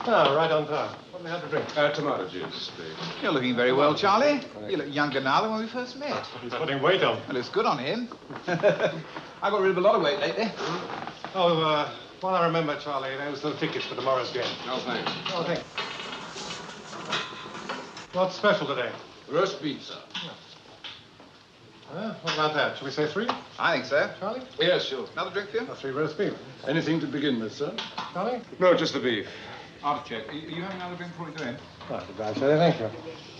Oh, right on time. What do we have to drink? Tomato juice, please. You're looking very well, Charlie. You look younger now than when we first met. He's putting weight on. Well, it's good on him. I got rid of a lot of weight lately. Oh, while I remember, Charlie, those are the tickets for tomorrow's game. No, thanks. Oh, thanks. What's special today? Roast beef, sir. What about that? Shall we say 3? I think so. Charlie? Yes, sure. Another drink for you? 3 roast beef. Anything to begin with, sir? Charlie? No, just the beef. Artichoke. Are you having another drink before we go in? Right, goodbye, Charlie. Thank you.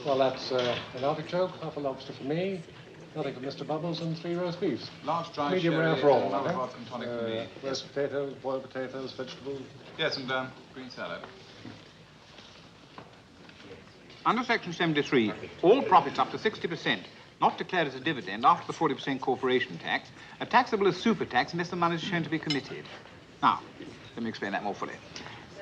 Well, that's an artichoke, half a lobster for me, nothing for Mr. Bubbles, and 3 roast beefs. Large dry medium sherry rare for all, and I vodka and tonic for me. Roast potatoes, boiled potatoes, vegetables. Yes, and green salad. Under Section 73, all profits up to 60%, not declared as a dividend after the 40% corporation tax, are taxable as super tax unless the money is shown to be committed. Now, let me explain that more fully.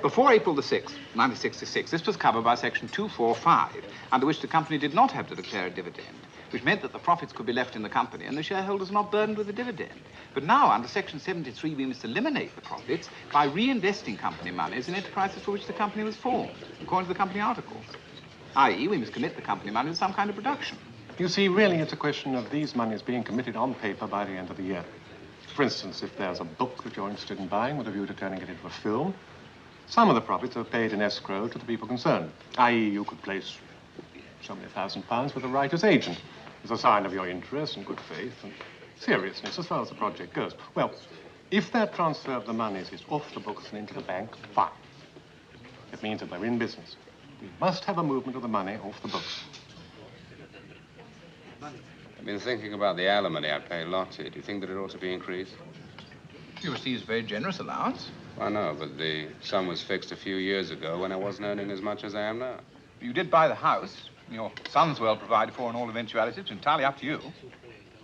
Before April the 6th, 1966, this was covered by Section 245, under which the company did not have to declare a dividend, which meant that the profits could be left in the company and the shareholders are not burdened with a dividend. But now, under Section 73, we must eliminate the profits by reinvesting company monies in enterprises for which the company was formed, according to the company articles. I.e., we must commit the company money to some kind of production. You see, really, it's a question of these monies being committed on paper by the end of the year. For instance, if there's a book that you're interested in buying with a view to turning it into a film, some of the profits are paid in escrow to the people concerned. I.e., you could place so many £1,000s with a writer's agent as a sign of your interest and good faith and seriousness as far as the project goes. Well, if that transfer of the monies is off the books and into the bank, fine. It means that we're in business. We must have a movement of the money off the books. I've been thinking about the alimony I pay Lottie. Do you think that it ought to be increased? You receive a very generous allowance. I know, but the sum was fixed a few years ago when I wasn't earning as much as I am now. You did buy the house. Your son's well provided for in all eventualities. It's entirely up to you.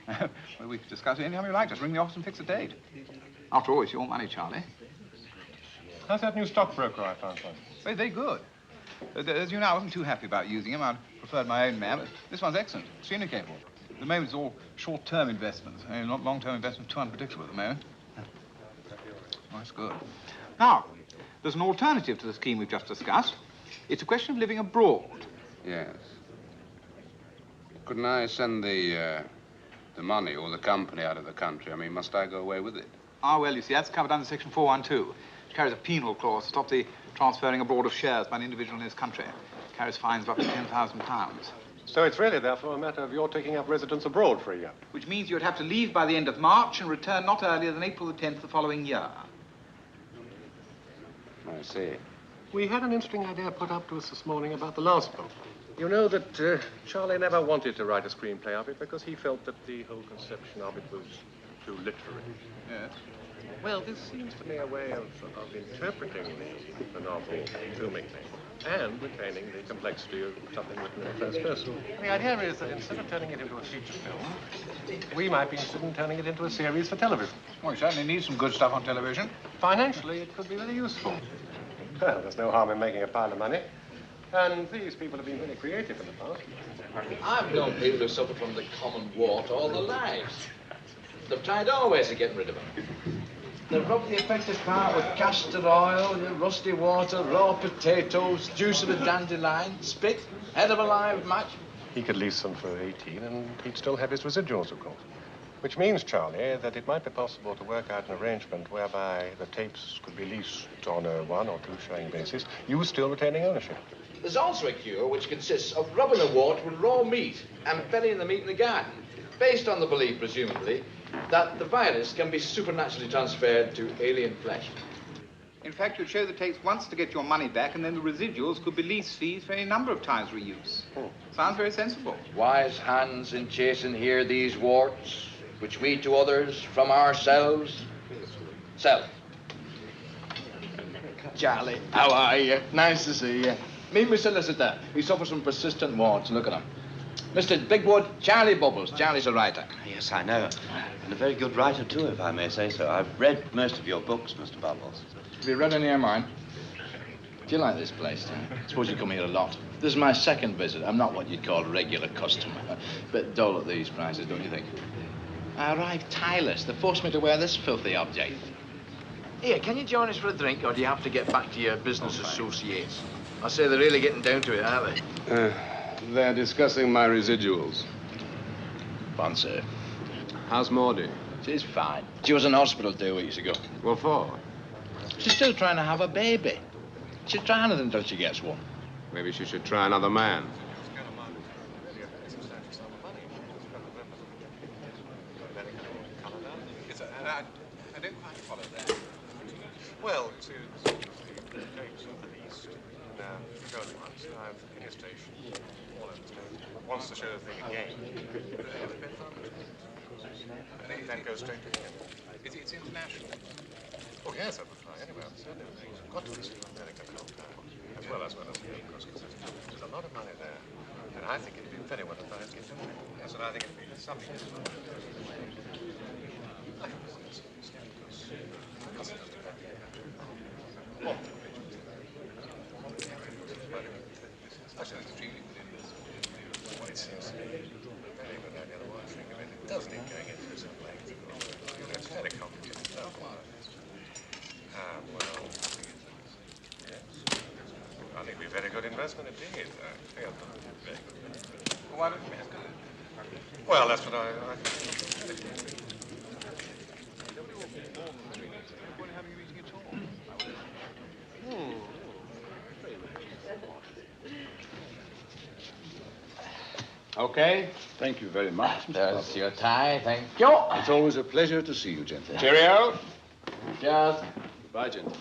Well, we can discuss it anytime you like. Just ring the office and fix a date. After all, it's your money, Charlie. How's that new stockbroker I found for you? Very, very good. As you know, I wasn't too happy about using him. I preferred my own man, but this one's excellent. Extremely capable. At the moment, it's all short-term investments. I mean, long-term investments too unpredictable at the moment. Oh, that's good. Now, there's an alternative to the scheme we've just discussed. It's a question of living abroad. Yes. Couldn't I send the money or the company out of the country? I mean, must I go away with it? Ah, well, you see, that's covered under Section 412, which carries a penal clause to stop the transferring abroad of shares by an individual in his country. It carries fines of up to £10,000. So it's really, therefore, a matter of your taking up residence abroad for a year. Which means you'd have to leave by the end of March and return not earlier than April the 10th the following year. I see. We had an interesting idea put up to us this morning about the last book. You know that Charlie never wanted to write a screenplay of it because he felt that the whole conception of it was too literary. Yes. Well, this seems to me a way of interpreting the novel, filming thing, and retaining the complexity of something written in the first person. The idea is that instead of turning it into a feature film, we might be interested in turning it into a series for television. Well, you certainly need some good stuff on television. Financially, it could be very useful. Well, there's no harm in making a pile of money. And these people have been very creative in the past. I've known people who suffered from the common wart all their lives. They've tried all ways of getting rid of it. They've rubbed the affected part with castor oil, rusty water, raw potatoes, juice of a dandelion, spit, head of a live match. He could lease them for 18 and he'd still have his residuals, of course. Which means, Charlie, that it might be possible to work out an arrangement whereby the tapes could be leased on a 1 or 2 showing basis, you still retaining ownership. There's also a cure which consists of rubbing the wart with raw meat and burying the meat in the garden, based on the belief, presumably, that the virus can be supernaturally transferred to alien flesh. In fact, you'd show the tapes once to get your money back, and then the residuals could be lease fees for any number of times reuse. Sounds very sensible. Wise hands in chasing here these warts, which we to others from ourselves sell. Charlie, how are you? Nice to see you. Meet my solicitor. He suffers from persistent warts. Look at him. Mr. Bigwood, Charlie Bubbles. Charlie's a writer. Yes, I know. And a very good writer, too, if I may say so. I've read most of your books, Mr. Bubbles. Have you read any of mine? Do you like this place, I suppose you come here a lot. This is my second visit. I'm not what you'd call a regular customer. Bit dull at these prices, don't you think? I arrived tireless. They forced me to wear this filthy object. Here, can you join us for a drink, or do you have to get back to your business associates? I say they're really getting down to it, aren't they? They're discussing my residuals. Fun, sir. How's Maudie? She's fine. She was in hospital 2 weeks ago. What for? She's still trying to have a baby. She'll try anything until she gets one. Maybe she should try another man. I don't quite follow that. Well, to the east, in his station, all wants to show the thing again. And that goes straight to him. It's international. Oh, yes, I would fly anywhere. Certainly. You've got to visit America the whole time, as well as me, because there's a lot of money there. And I think it'd be very well advised to get doing it. Yes, and I think it'd be something to do. Well, it seems to be very good idea. The one thing of it, it does need going into some length. It's fairly complicated stuff. Well, yes. I think it'd be a very good investment indeed. Very good. Why don't we have to? Well, that's what I Okay. Thank you very much, Mr. There's Bubbles. your tie. Thank you. It's always a pleasure to see you, gentlemen. Cheerio. Cheers. Goodbye, gentlemen.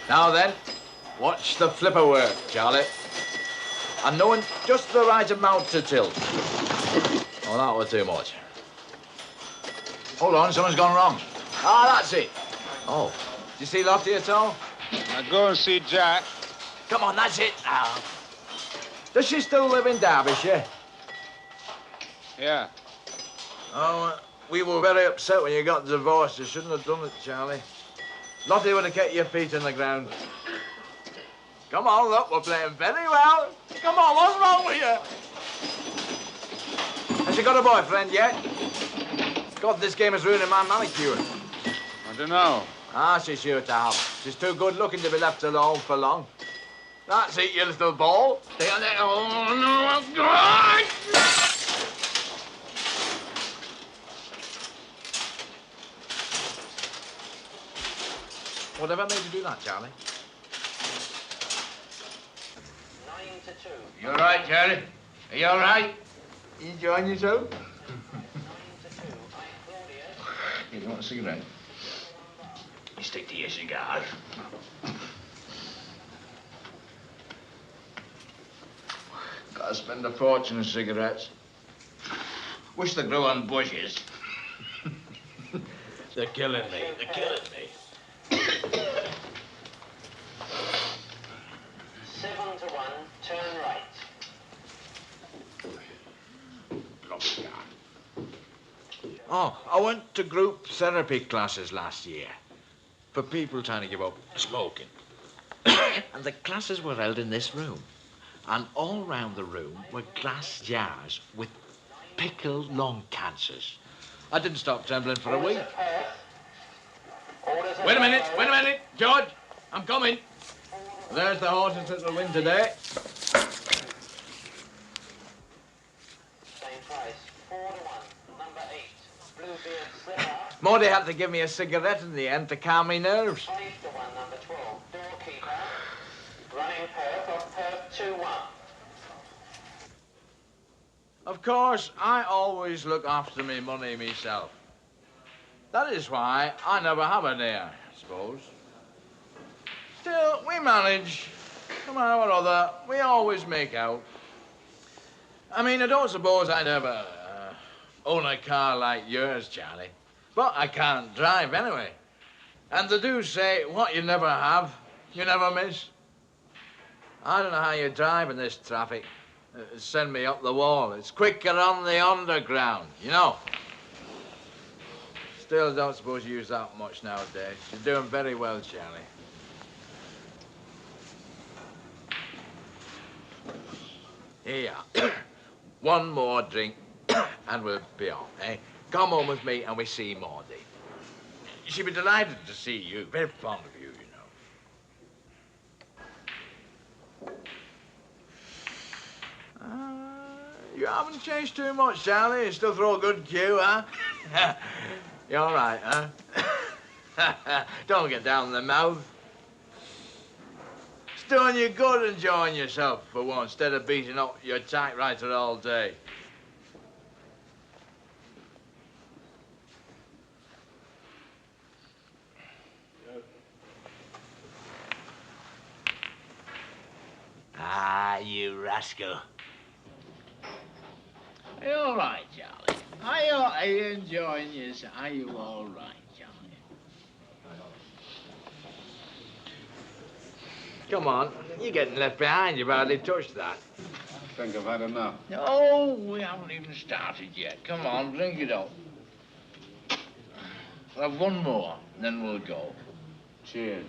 Now then, watch the flipper work, Charlie. And knowing just the right amount to tilt. Oh, that was too much. Hold on, something's gone wrong. Ah, that's it. Oh, did you see Lottie at all? Now go and see Jack. Come on, that's it now. Does she still live in Derbyshire? Yeah. Oh, we were very upset when you got divorced. You shouldn't have done it, Charlie. Lottie would have kept your feet on the ground. Come on, look, we're playing very well. Come on, what's wrong with you? Has she got a boyfriend yet? God, this game is ruining my manicure. I don't know. Ah, she's sure to have. She's too good looking to be left alone for long. That's it, you little ball. Oh, no, God! Whatever made you do that, Charlie? 9-2. You all right, Charlie? Are you all right? You enjoying yourself? 9-2. Here, you want a cigarette? You stick to your cigars. Gotta spend a fortune on cigarettes. Wish they grew on bushes. They're killing me. They're killing me. 7-1. Turn right. Oh, I went to group therapy classes last year for people trying to give up smoking. And the classes were held in this room. And all round the room were glass jars with pickled lung cancers. I didn't stop trembling for a week. Wait a minute, George. I'm coming. There's the horses that'll win today. Same price. 4 to 1. Number 8. Bluebeard Slipper. Maudie had to give me a cigarette in the end to calm me nerves. 5 to 1. Number 12. Doorkeeper. Running perp of perp 2-1. Of course, I always look after me money myself. That is why I never have an heir, I suppose. Still, we manage. No matter what other, we always make out. I mean, I don't suppose I'd ever own a car like yours, Charlie. But I can't drive anyway. And they do say, what you never have, you never miss. I don't know how you drive in this traffic. Send me up the wall. It's quicker on the underground, you know. Still don't suppose you use that much nowadays. You're doing very well, Charlie. Here you are. One more drink and we'll be off, eh? Come home with me and we see Maudie. She'll be delighted to see you. Very fond of you, you know. You haven't changed too much, Charlie. You still throw a good cue, huh? You all right, huh? Don't get down the mouth. It's doing you good enjoying yourself for once, instead of beating up your typewriter all day. Ah, you rascal. Are you all right, Charlie? Are you enjoying yourself? Are you all right, Charlie? Come on, you're getting left behind. You've hardly touched that. I think I've had enough. No, we haven't even started yet. Come on, drink it up. We'll have one more, then we'll go. Cheers.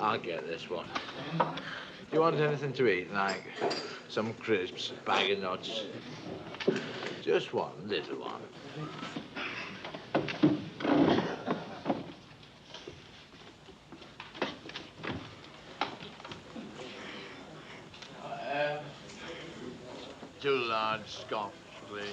I'll get this one. Do you want anything to eat, like some crisps, bag of nuts? Just one, little one. Two large Scotch, please.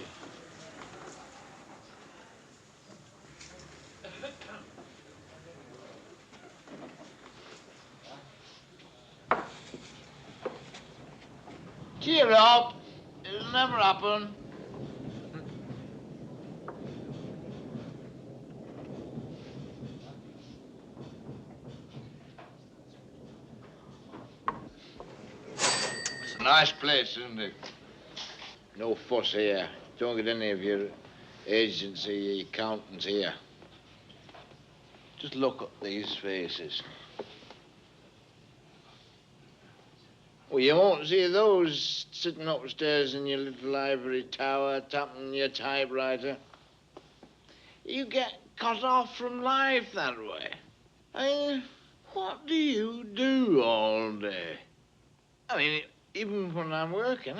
Cheer up. It'll never happen. It's a nice place, isn't it? No fuss here. Don't get any of your agents or your accountants here. Just look at these faces. Well, you won't see those sitting upstairs in your little ivory tower, tapping your typewriter. You get cut off from life that way. I mean, what do you do all day? I mean, even when I'm working,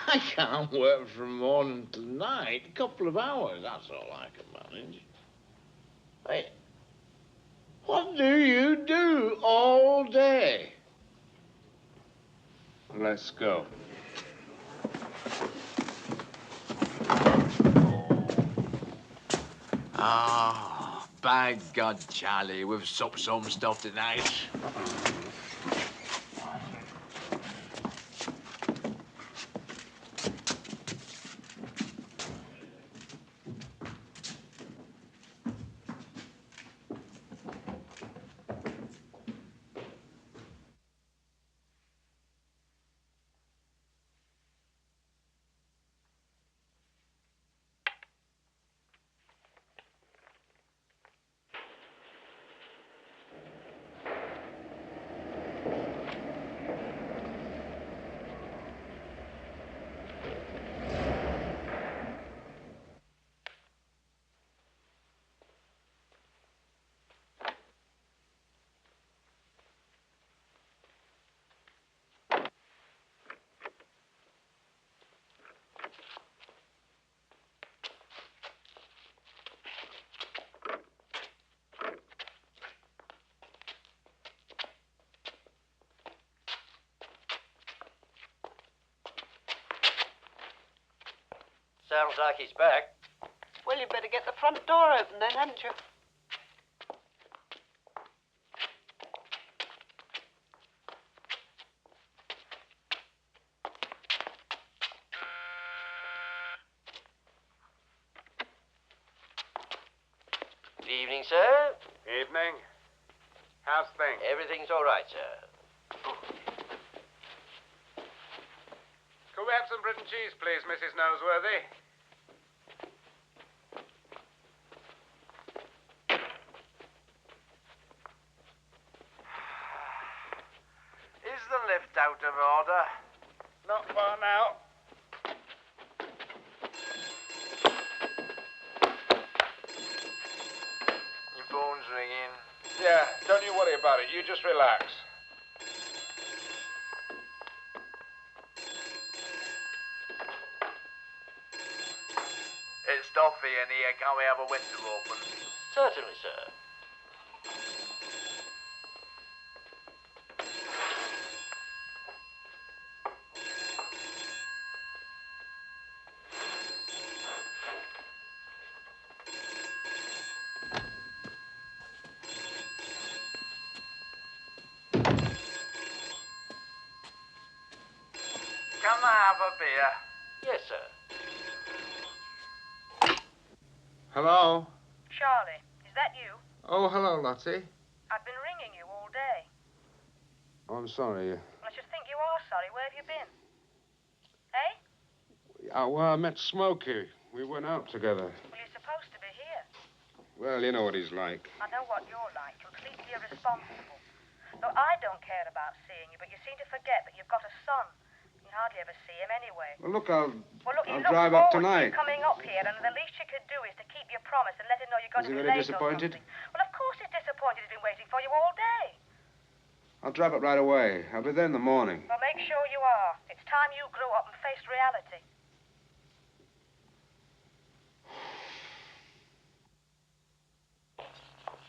I can't work from morning till night. A couple of hours, that's all I can manage. What do you do all day? Let's go. Ah, by God, Charlie, we've supped some stuff tonight. Sounds like he's back. Well, you'd better get the front door open then, hadn't you? Good evening, sir. Evening. How's things? Everything's all right, sir. Could we have some bread and cheese, please, Mrs. Noseworthy? Is the lift out of order? Not far now. Your phone's ringing. Yeah, don't you worry about it. You just relax. It's stuffy in here. Can't we have a window open? Certainly, sir. Can I have a beer? Yes, sir. Hello? Charlie, is that you? Oh, hello, Lottie. I've been ringing you all day. Oh, I'm sorry. I should think you are sorry. Where have you been? Eh? Well, I met Smokey. We went out together. Well, you're supposed to be here. Well, you know what he's like. I know what you're like, completely irresponsible. Though I don't care about seeing you, but you seem to forget that you've got a son. You hardly ever see him anyway. Well, look, I'll you drive look up forward tonight. to coming up here, and the least you could do is to keep your promise and let him know you're going Is he to be very late or disappointed? something. Well, of course he's disappointed. He's been waiting for you all day. I'll drive up right away. I'll be there in the morning. Well, make sure you are. It's time you grew up and faced reality.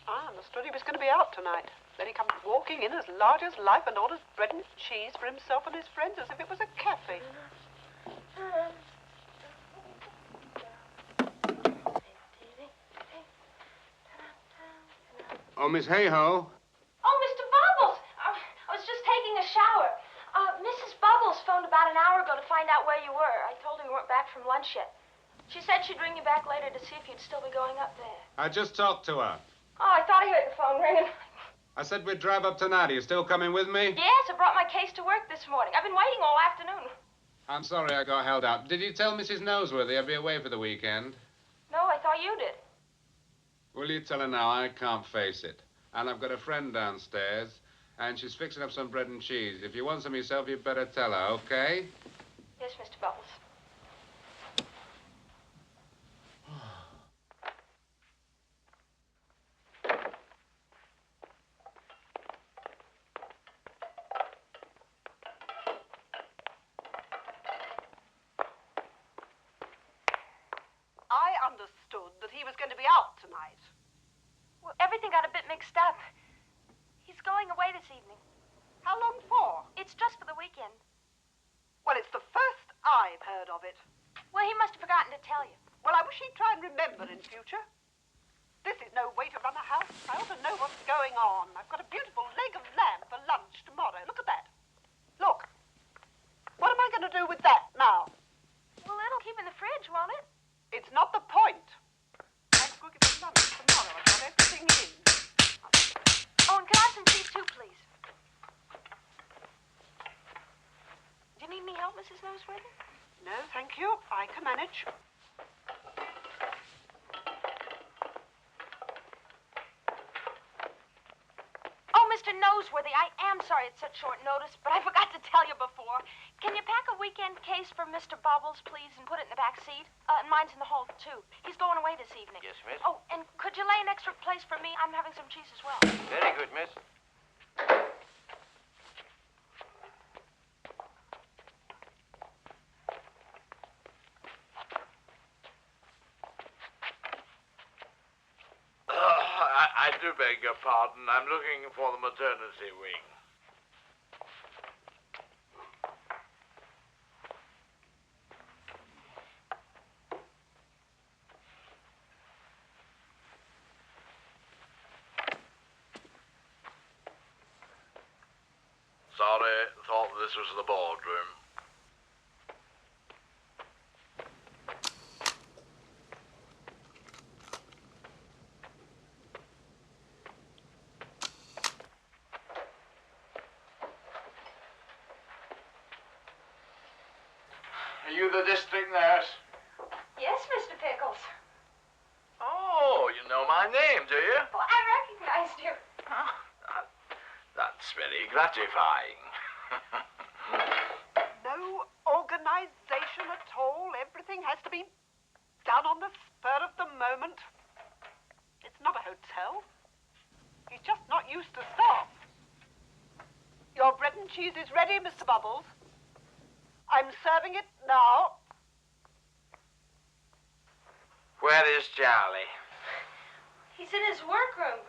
I understood he was going to be out tonight. Then he comes walking in as large as life and orders bread and cheese for himself and his friends as if it was a cafe. Oh, Miss Hayho. Oh, Mr. Bubbles! I was just taking a shower. Mrs. Bubbles phoned about an hour ago to find out where you were. I told her you weren't back from lunch yet. She said she'd ring you back later to see if you'd still be going up there. I just talked to her. Oh, I thought I heard the phone ringing. I said we'd drive up tonight. Are you still coming with me? Yes, I brought my case to work this morning. I've been waiting all afternoon. I'm sorry I got held up. Did you tell Mrs. Noseworthy I'd be away for the weekend? No, I thought you did. Will you tell her now? I can't face it. And I've got a friend downstairs, and she's fixing up some bread and cheese. If you want some yourself, you'd better tell her, okay? Yes, Mr. Bubbles. I understood that he was going to be out tonight. Well, everything got a bit mixed up. He's going away this evening. How long for? It's just for the weekend. Well, it's the first I've heard of it. Well, he must have forgotten to tell you. Well, I wish he'd try and remember in future. This is no way to run a house. I ought to know what's going on. I've got a beautiful leg of lamb for lunch tomorrow. Look at that. Look. What am I going to do with that now? Well, it'll keep in the fridge, won't it? It's not the point. I'm cooking for lunch tomorrow. I've got everything in. Oh, and can I have some cheese too, please? Do you need any help, Mrs. Noseworthy? No, thank you. I can manage. Oh, Mr. Noseworthy, I am sorry it's such short notice, but I forgot to tell you before. Can you pack a weekend case for Mr. Bubbles, please, and put it in the back seat? And mine's in the hall, too. He's going away this evening. Yes, miss. Oh, and could you lay an extra place for me? I'm having some cheese as well. Very good, miss. I do beg your pardon. I'm looking for the maternity wing. this was the boardroom. Are you the district nurse? Yes, Mr. Pickles. Oh, you know my name, do you? Well, I recognized you. That's very gratifying. No organisation at all. Everything has to be done on the spur of the moment. It's not a hotel. He's just not used to staff. Your bread and cheese is ready, Mr. Bubbles. I'm serving it now. Where is Charlie? He's in his workroom.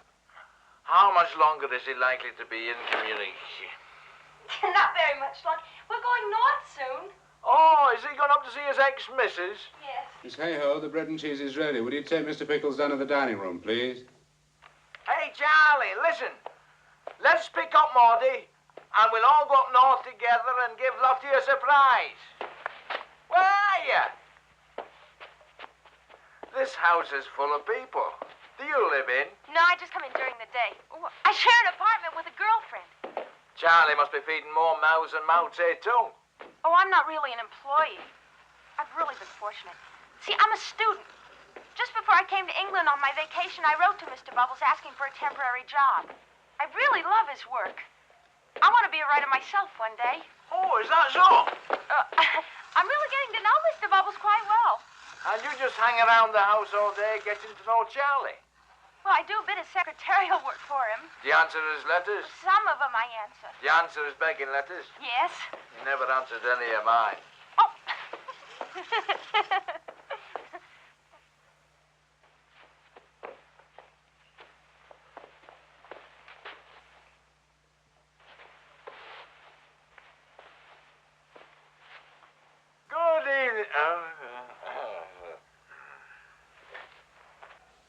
How much longer is he likely to be in community? Not very much longer. We're going north soon. Oh, is he gone up to see his ex-missus? Yes. Miss Hayho, the bread and cheese is ready. Would you take Mr. Pickles down to the dining room, please? Hey, Charlie, listen. Let's pick up Maudie, and we'll all go up north together and give Lottie a surprise. Where are you? This house is full of people. Do you live in? No, I just come in during the day. I share an apartment with a girlfriend. Charlie must be feeding more mouths than Mao Tse-tung. Oh, I'm not really an employee. I've really been fortunate. See, I'm a student. Just before I came to England on my vacation, I wrote to Mr. Bubbles asking for a temporary job. I really love his work. I want to be a writer myself one day. Oh, is that so? I'm really getting to know Mr. Bubbles quite well. And you just hang around the house all day getting to know Charlie? Well, I do a bit of secretarial work for him. Do you answer his letters? Some of them I answer. Do you answer his begging letters? Yes. You never answered any of mine. Oh. Good evening.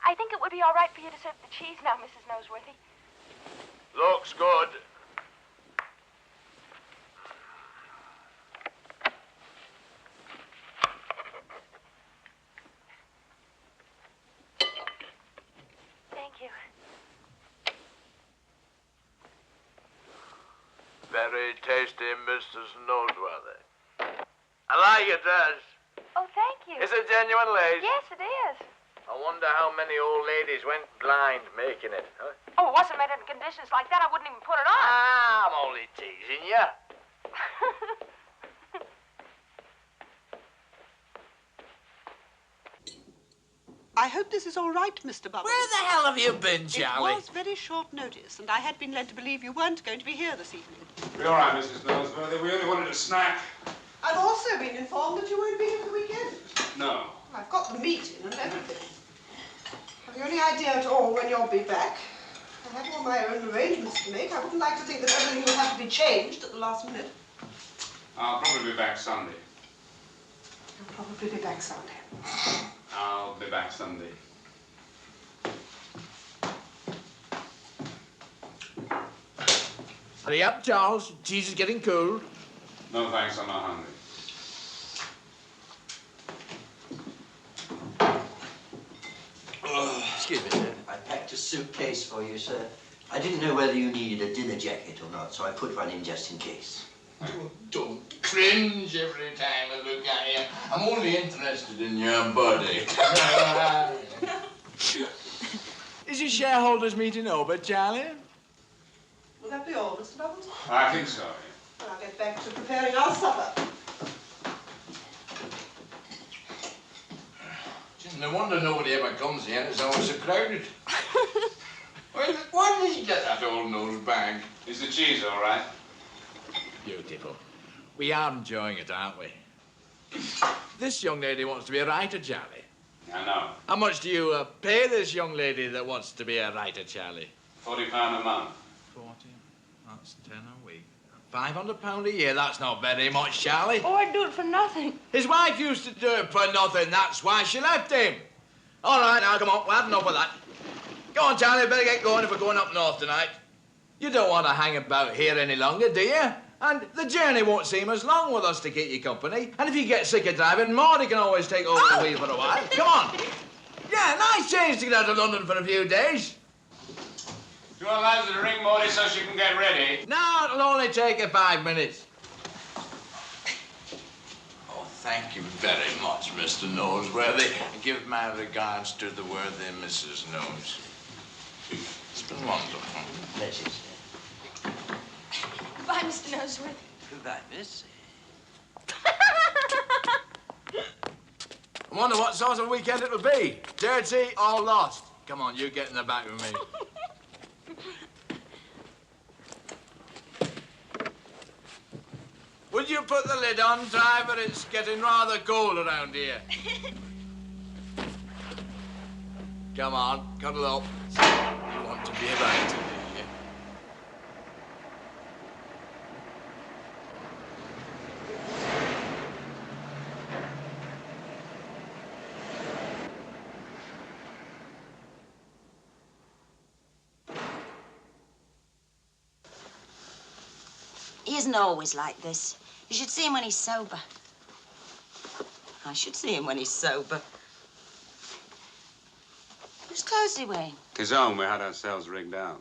I think it would be all right for you to serve the cheese now, Mrs. Noseworthy. Looks good. Thank you. Very tasty, Mrs. Noseworthy. I like your dress. Oh, thank you. Is it genuine lace? Yes, it is. I wonder how many old ladies went blind making it, huh? Oh, it wasn't made under conditions like that. I wouldn't even put it on. Ah, I'm only teasing you. I hope this is all right, Mr. Bubbles. Where the hell have you been, Charlie? It was very short notice, and I had been led to believe you weren't going to be here this evening. Be all right, Mrs. Noseworthy. We only wanted a snack. I've also been informed that you won't be here for the weekend. No. I've got the meeting and everything. Have you any idea at all when you'll be back? I have all my own arrangements to make. I wouldn't like to think that everything will have to be changed at the last minute. I'll probably be back Sunday. You'll probably be back Sunday. I'll be back Sunday. Hurry up, Charles. Cheese is getting cold. No, thanks. I'm not hungry. Excuse me, sir. I packed a suitcase for you, sir. I didn't know whether you needed a dinner jacket or not, so I put one in just in case. Don't cringe every time I look at you. I'm only interested in your body. Is your shareholders meeting over, Charlie? Will that be all, Mr. Bubbles? I think so. Well, I'll get back to preparing our supper. No wonder nobody ever comes here. It's always so crowded. Why did he get that old nose bag? Is the cheese all right? Beautiful. We are enjoying it, aren't we? This young lady wants to be a writer, Charlie. I know. How much do you pay this young lady that wants to be a writer, Charlie? £40 a month. 40. That's 10 a week. £500 a year. That's not very much, Charlie. Oh, I'd do it for nothing. His wife used to do it for nothing. That's why she left him. All right, now, come on. We've had enough of that. Go on, Charlie. Better get going if we're going up north tonight. You don't want to hang about here any longer, do you? And the journey won't seem as long with us to keep you company. And if you get sick of driving, Maudie can always take over the wheel for a while. Come on. Yeah, nice change to get out of London for a few days. Do you want Liza to ring Maudie so she can get ready? No, it'll only take you 5 minutes. Oh, thank you very much, Mr. Noseworthy. Give my regards to the worthy Mrs. Nose. It's been wonderful. Pleasure, sir. Goodbye, Mr. Noseworthy. Goodbye, miss. I wonder what sort of weekend it'll be. Dirty or lost? Come on, you get in the back with me. Would you put the lid on, driver? It's getting rather cold around here. Come on, cuddle up. You want to be about to me. He isn't always like this. You should see him when he's sober. I should see him when he's sober. Whose clothes is he wearing? His own. We had ourselves rigged out.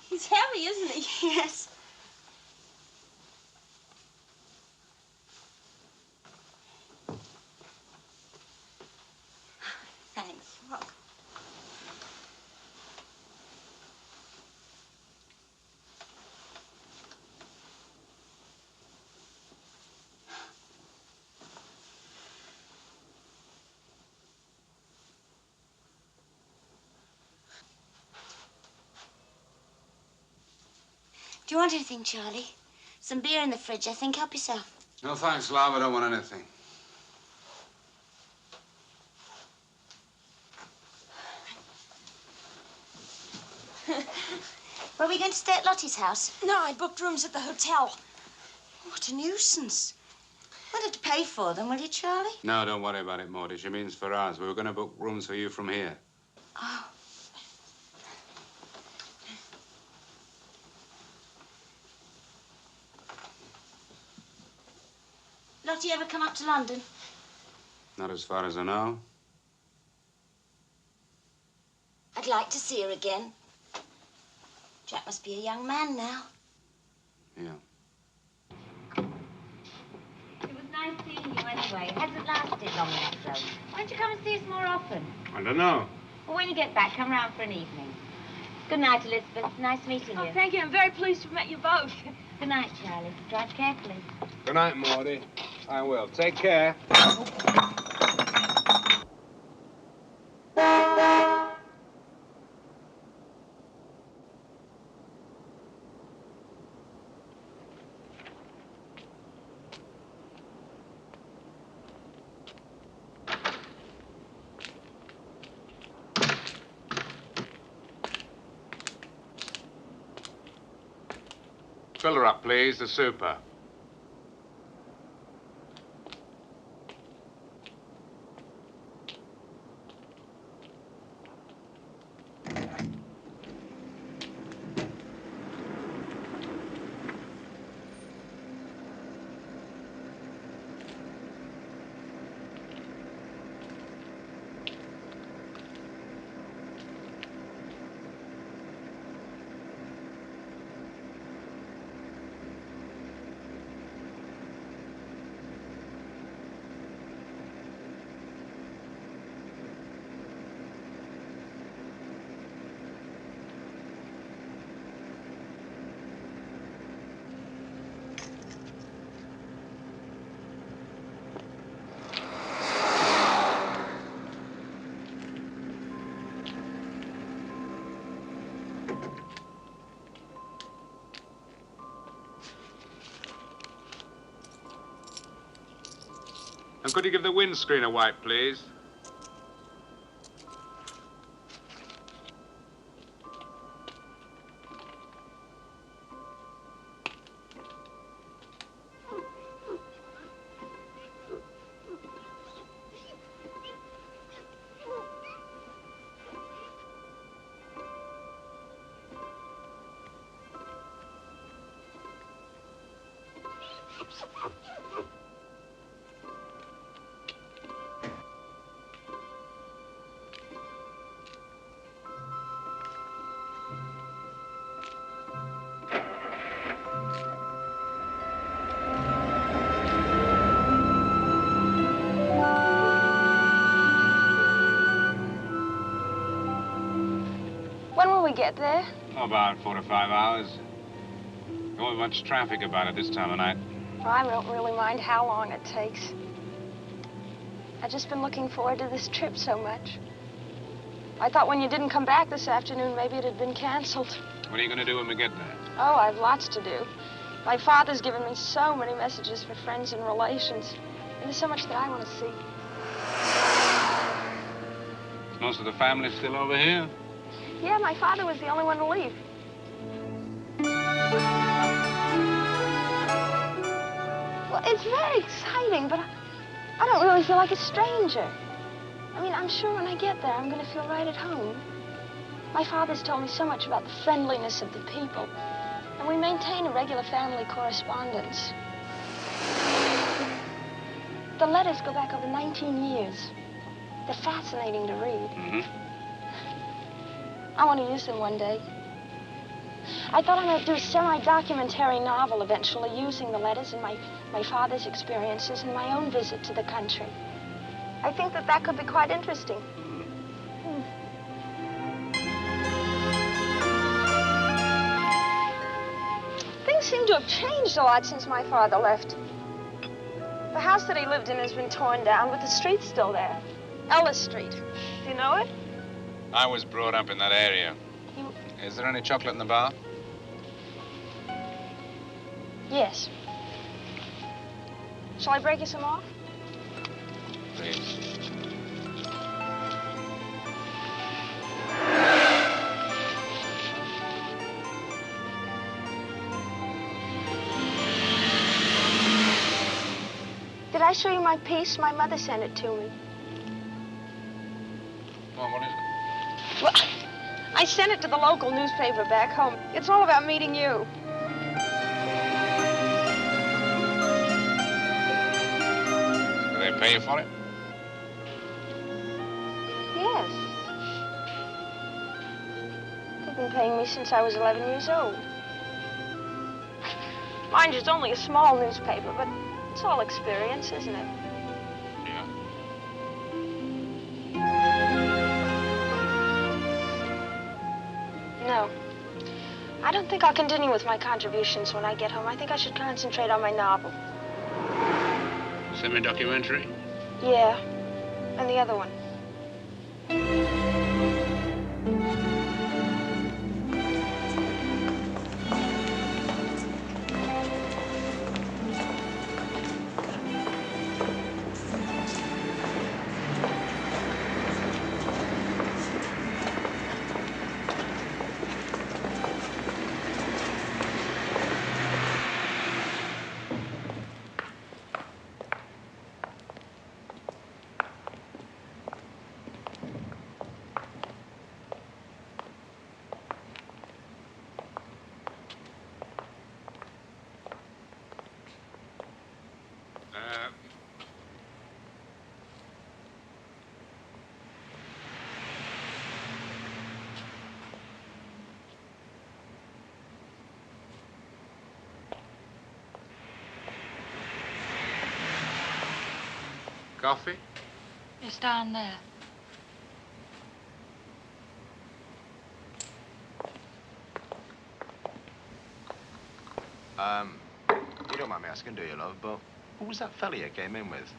He's heavy, isn't he? Yes. Thanks. Look. Do you want anything, Charlie? Some beer in the fridge, I think. Help yourself. No, thanks, love. I don't want anything. Were we going to stay at Lottie's house? No, I booked rooms at the hotel. What a nuisance. We'll have to pay for them, will you, Charlie? No, don't worry about it, Maudie. She means for us. We were going to book rooms for you from here. Oh. Lottie ever come up to London? Not as far as I know. I'd like to see her again. Jack must be a young man now. Yeah. It was nice seeing you anyway. It hasn't lasted long enough, though. Why don't you come and see us more often? I don't know. Well, when you get back, come round for an evening. Good night, Elizabeth. Nice meeting you. Oh, thank you. I'm very pleased to have met you both. Good night, Charlie. Drive carefully. Good night, Maudie. I will. Take care. Fill her up, please. The super. And could you give the windscreen a wipe, please? When will we get there? Oh, about 4 to 5 hours. There won't be much traffic about it this time of night. I don't really mind how long it takes. I've just been looking forward to this trip so much. I thought when you didn't come back this afternoon, maybe it had been canceled. What are you going to do when we get there? Oh, I've lots to do. My father's given me so many messages for friends and relations. And there's so much that I want to see. Is most of the family still over here? Yeah, my father was the only one to leave. Well, it's very exciting, but I don't really feel like a stranger. I mean, I'm sure when I get there, I'm going to feel right at home. My father's told me so much about the friendliness of the people, and we maintain a regular family correspondence. The letters go back over 19 years. They're fascinating to read. Mm-hmm. I want to use them one day. I thought I might do a semi-documentary novel eventually using the letters and my father's experiences and my own visit to the country. I think that could be quite interesting. Things seem to have changed a lot since my father left. The house that he lived in has been torn down, but the street's still there. Ellis Street. Do you know it? I was brought up in that area. Is there any chocolate in the bar? Yes. Shall I break you some off? Please. Did I show you my piece? My mother sent it to me. Well, what is it? Well, I sent it to the local newspaper back home. It's all about meeting you. Do they pay you for it? Yes. They've been paying me since I was 11 years old. Mind you, it's only a small newspaper, but it's all experience, isn't it? Yeah. No. I don't think I'll continue with my contributions when I get home. I think I should concentrate on my novel. Semi-documentary? Yeah. And the other one. Coffee? It's down there. You don't mind me asking, do you, love, but who was that fella you came in with?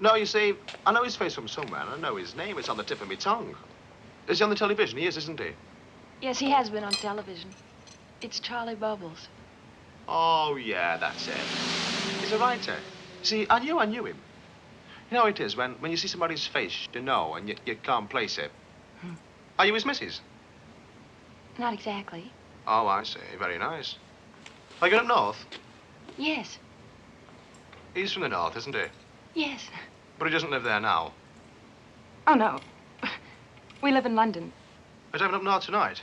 No, you see, I know his face from somewhere, and I know his name. It's on the tip of my tongue. Is he on the television? He is, isn't he? Yes, he has been on television. It's Charlie Bubbles. Oh, yeah, that's it. He's a writer. See, I knew him. You know how it is, when you see somebody's face, you know, and you can't place it. Are you his missus? Not exactly. Oh, I see. Very nice. Are you up north? Yes. He's from the north, isn't he? Yes. But he doesn't live there now. Oh, no. We live in London. He's having up north tonight.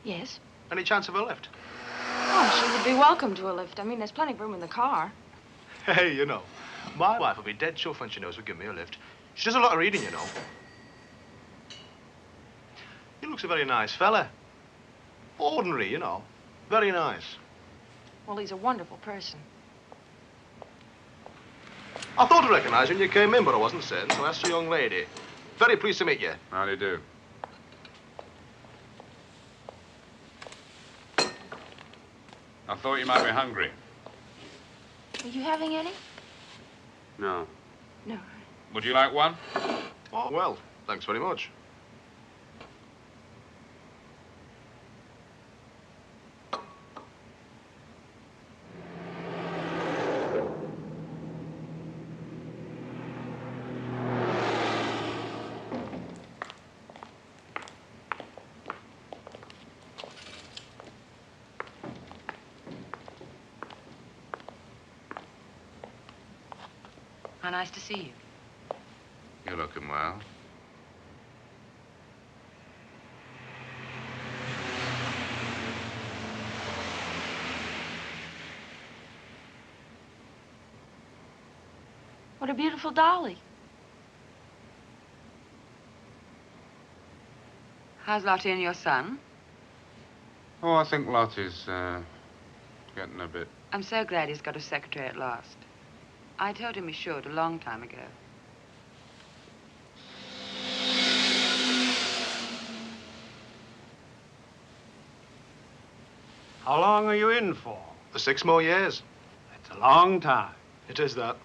Yes. Any chance of a lift? Oh, I'm sure you'd be be welcome to a lift. I mean, there's plenty of room in the car. Hey, you know, my wife will be dead chuffed when she knows we give me a lift. She does a lot of reading, you know. He looks a very nice fella. Ordinary, you know. Very nice. Well, he's a wonderful person. I thought I recognized you when you came in, but I wasn't certain, so I asked the young lady. Very pleased to meet you. How do you do? I thought you might be hungry. Are you having any? No. No. Would you like one? Oh, well, thanks very much. How nice to see you. You're looking well. What a beautiful dolly. How's Lottie and your son? Oh, I think Lottie's getting a bit... I'm so glad he's got a secretary at last. I told him he should a long time ago. How long are you in for? For 6 more years. That's a long time. It is that.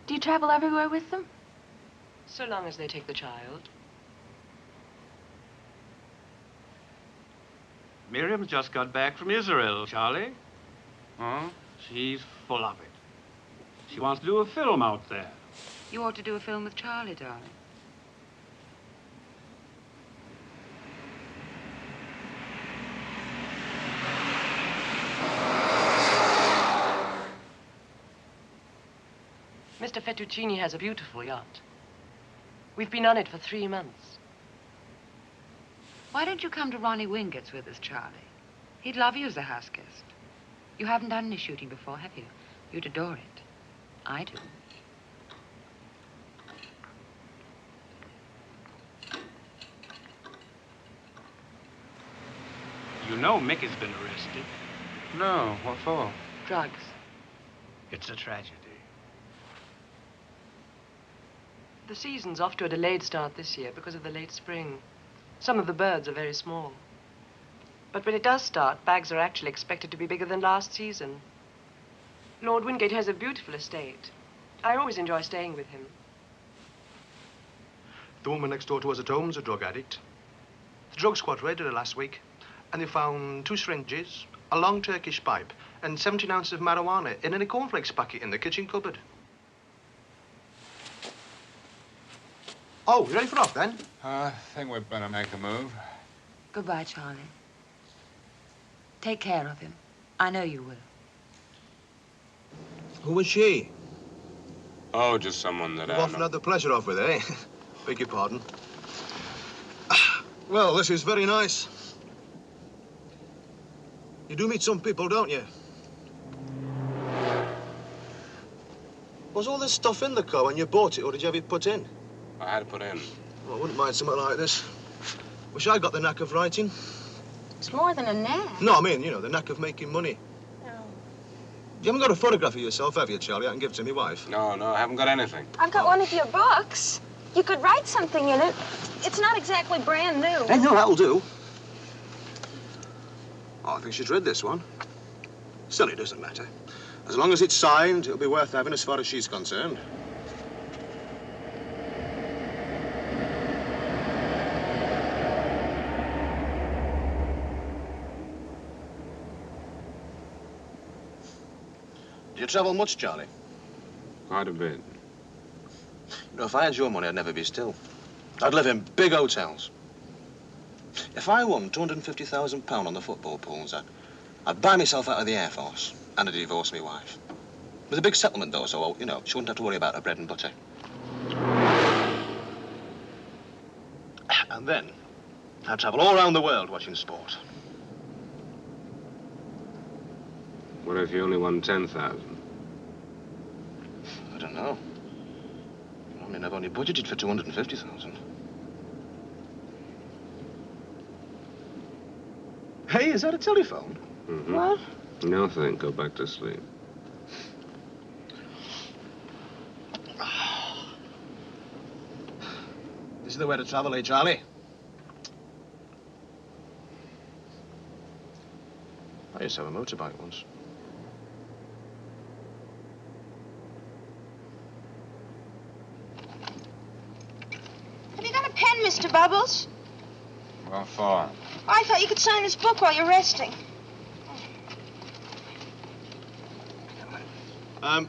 Do you travel everywhere with them? So long as they take the child. Miriam's just got back from Israel, Charlie. Oh? She's full of it. She wants to do a film out there. You ought to do a film with Charlie, darling. Mr. Fettuccini has a beautiful yacht. We've been on it for 3 months. Why don't you come to Ronnie Wingett's with us, Charlie? He'd love you as a house guest. You haven't done any shooting before, have you? You'd adore it. I do. You know Mick has been arrested. No, what for? Drugs. It's a tragedy. The season's off to a delayed start this year because of the late spring. Some of the birds are very small. But when it does start, bags are actually expected to be bigger than last season. Lord Wingate has a beautiful estate. I always enjoy staying with him. The woman next door to us at home's a drug addict. The drug squad raided her last week, and they found 2 syringes, a long Turkish pipe, and 17 ounces of marijuana in a cornflakes packet in the kitchen cupboard. Oh, you ready for off, then? I think we'd better make a move. Goodbye, Charlie. Take care of him. I know you will. Who was she? Oh, just someone that You've I often know. had the pleasure of with her, eh? Beg your pardon. Well, this is very nice. You do meet some people, don't you? Was all this stuff in the car when you bought it, or did you have it put in? I had to put in. Well, I wouldn't mind something like this. Wish I got the knack of writing. It's more than a knack. No, I mean, you know, the knack of making money. No. You haven't got a photograph of yourself, have you, Charlie? I can give it to my wife. No, I haven't got anything. I've got one of your books. You could write something in it. It's not exactly brand new. Hey, no, that'll do. Oh, I think she's read this one. Still, it doesn't matter. As long as it's signed, it'll be worth having as far as she's concerned. Do you travel much, Charlie? Quite a bit. You know, if I had your money, I'd never be still. I'd live in big hotels. If I won £250,000 on the football pools, I'd buy myself out of the Air Force and I'd divorce my wife. With a big settlement, though, so, you know, she wouldn't have to worry about her bread and butter. And then I'd travel all around the world watching sport. What if you only won 10,000? I don't know. I mean, I've only budgeted for 250,000. Hey, is that a telephone? Mm-hmm. What? No, thank. Go back to sleep. This is the way to travel, eh, Charlie? I used to have a motorbike once. Have you got a pen, Mr. Bubbles? What for? I thought you could sign this book while you're resting.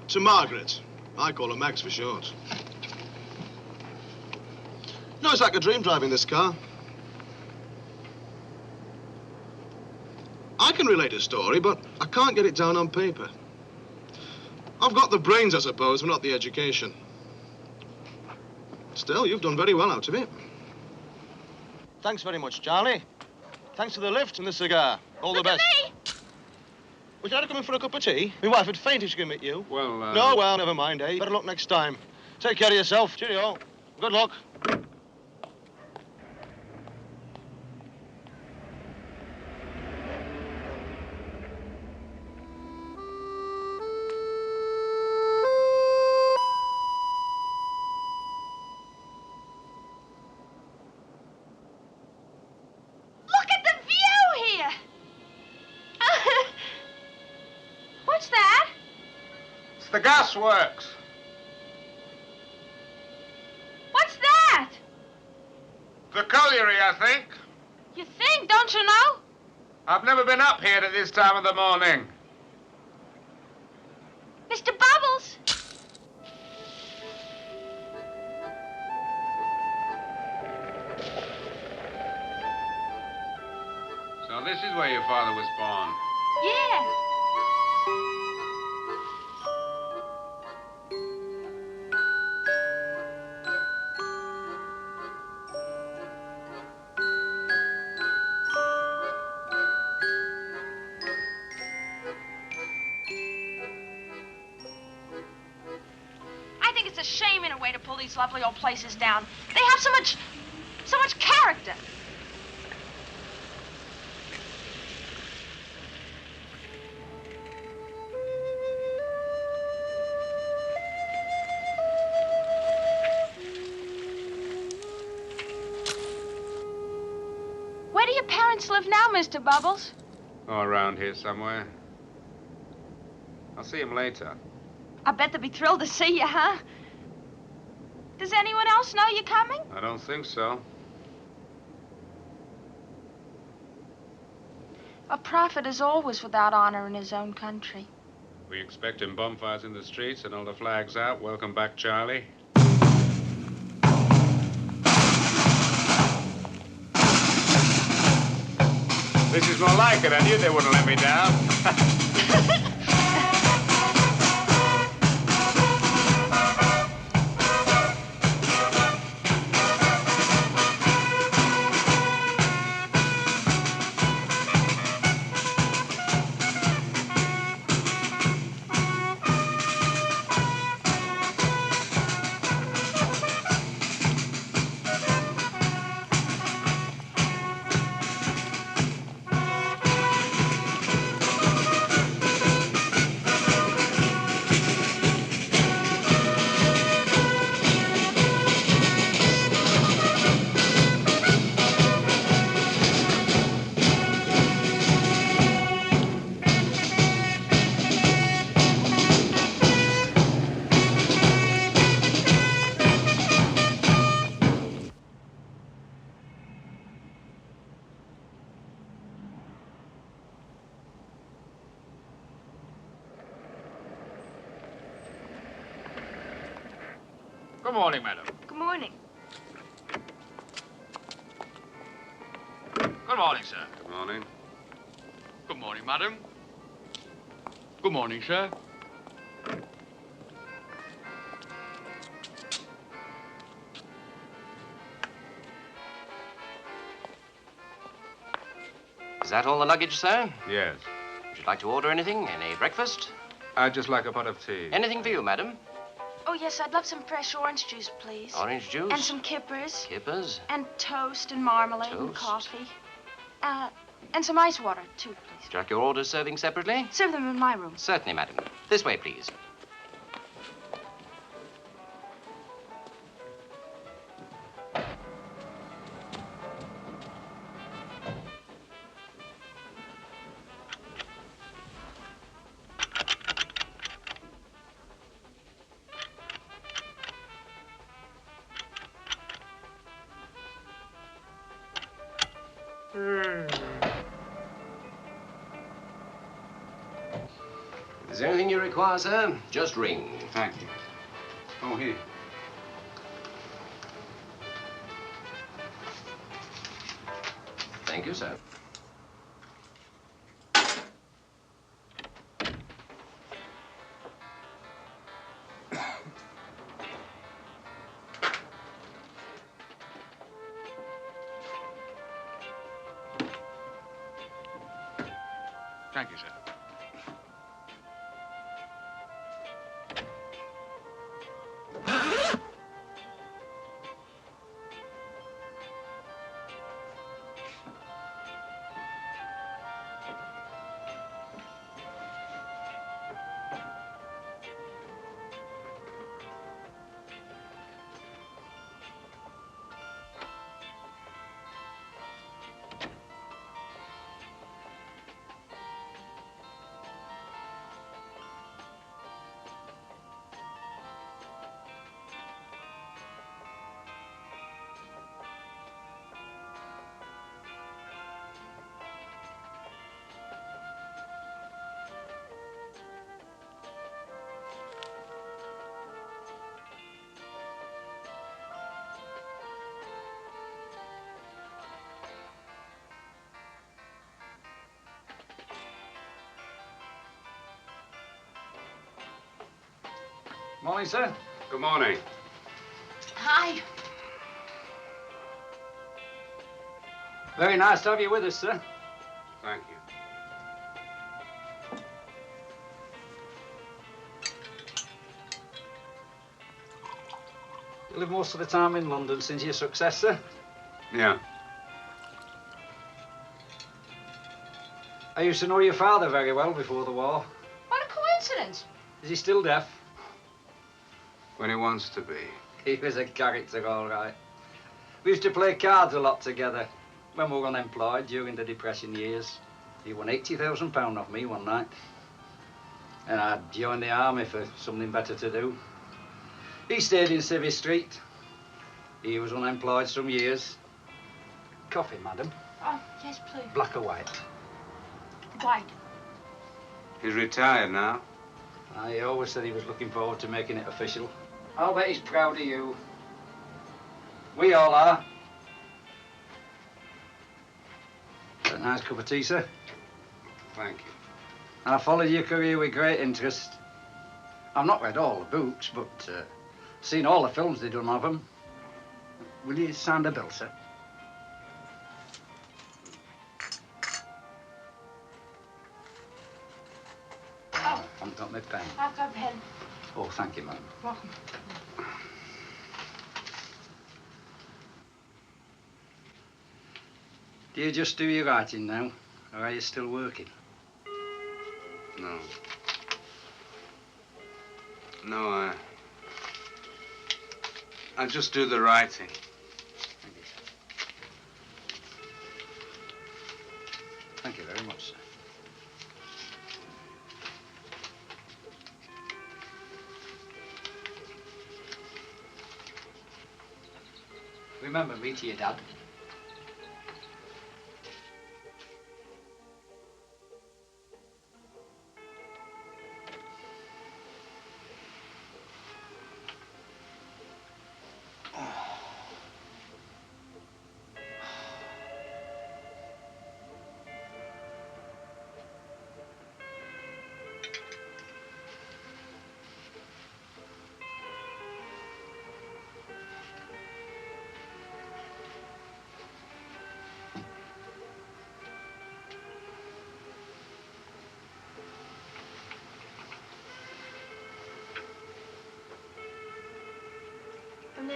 To Margaret. I call her Max for short. No, it's like a dream driving this car. I can relate a story, but I can't get it down on paper. I've got the brains, I suppose, but not the education. Still, you've done very well out of it. Thanks very much, Charlie. Thanks for the lift and the cigar. All the best. Look at me! Would you like to come in for a cup of tea? My wife would faint if she could meet you. Well, No, well, never mind, eh? Better luck next time. Take care of yourself. Cheerio. Good luck. Look at the view here! What's that? It's the gasworks. What's that? The colliery, I think. You think, don't you know? I've never been up here at this time of the morning. Mr. Bubbles! So this is where your father was born. Yeah. I think it's a shame in a way to pull these lovely old places down. They have so much character. Where do your parents live now, Mr. Bubbles? Oh, around here somewhere. I'll see him later. I bet they'd be thrilled to see you, huh? Does anyone else know you're coming? I don't think so. A prophet is always without honor in his own country. We expecting bonfires in the streets and all the flags out. Welcome back, Charlie. This is more like it. I knew they wouldn't let me down. Good morning, madam. Good morning. Good morning, sir. Good morning. Good morning, madam. Good morning, sir. Is that all the luggage, sir? Yes. Would you like to order anything? Any breakfast? I'd just like a pot of tea. Anything for you, madam? Oh, yes, I'd love some fresh orange juice, please. Orange juice? And some kippers. Kippers? And toast and marmalade and Toast. coffee. And some ice water, too, please. Would you like your orders serving separately? Serve them in my room. Certainly, madam. This way, please. If there's anything you require, sir, just ring. Thank you. Oh, here. Thank you, sir. Thank you, sir. Morning, sir. Good morning. Hi. Very nice to have you with us, sir. Thank you. You live most of the time in London since your successor? Yeah. I used to know your father very well before the war. What a coincidence. Is he still deaf? When he wants to be. He was a character, all right. We used to play cards a lot together when we were unemployed during the Depression years. He won £80,000 off me one night. And I joined the army for something better to do. He stayed in Civvy Street. He was unemployed some years. Coffee, madam. Oh, yes, please. Black or white? White. He's retired now. He always said he was looking forward to making it official. I'll bet he's proud of you. We all are. Is that a nice cup of tea, sir? Thank you. I followed your career with great interest. I've not read all the books, but seen all the films they've done of them. Will you sign the bill, sir? Oh, I haven't got my pen. I've got a pen. Oh, thank you, madam. Welcome. Do you just do your writing now, or are you still working? No. No, I just do the writing. Thank you very much, sir. Remember me to your dad.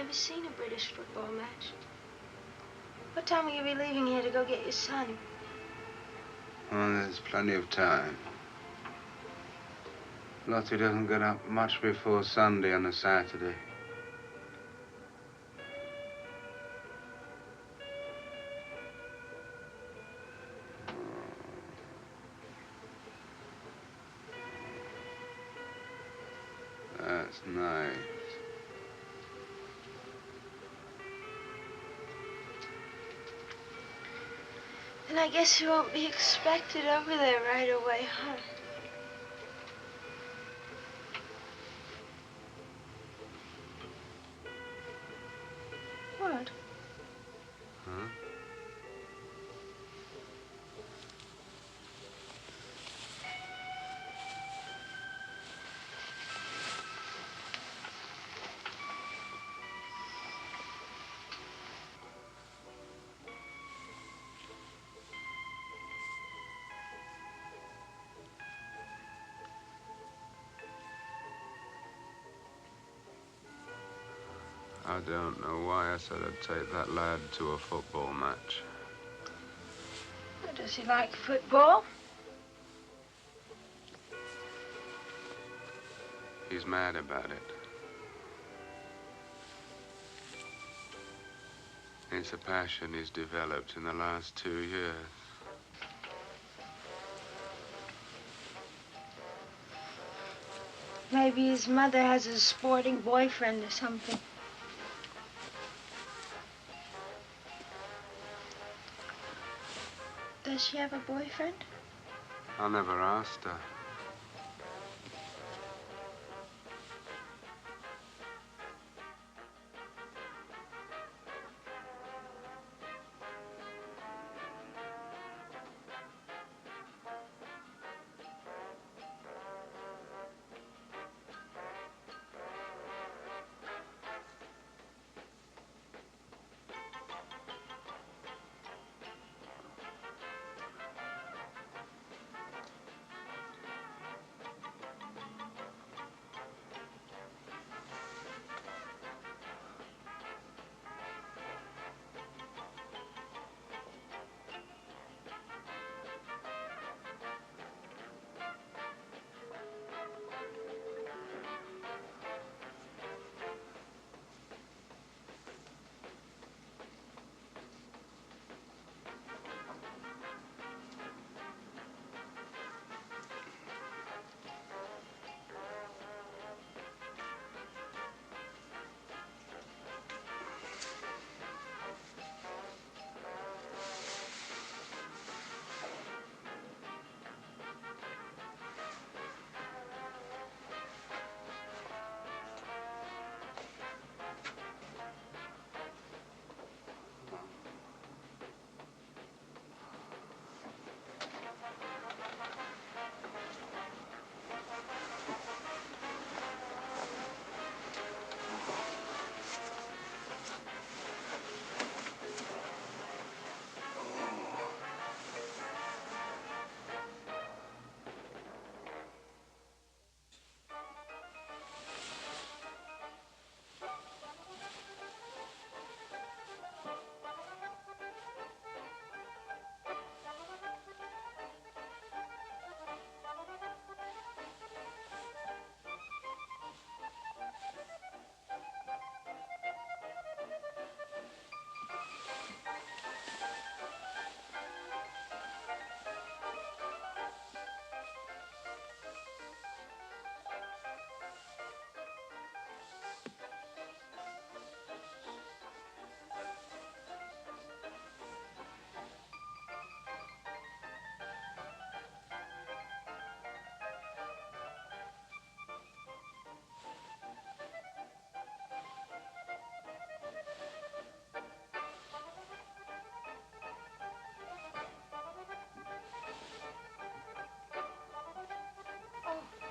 never seen a British football match. What time will you be leaving here to go get your son? Oh, there's plenty of time. Lottie doesn't get up much before Sunday and a Saturday. That's nice. And I guess you won't be expected over there right away, huh? What? Huh? I don't know why I said I'd take that lad to a football match. Does he like football? He's mad about it. It's a passion he's developed in the last 2 years. Maybe his mother has a sporting boyfriend or something. Does she have a boyfriend? I never asked her.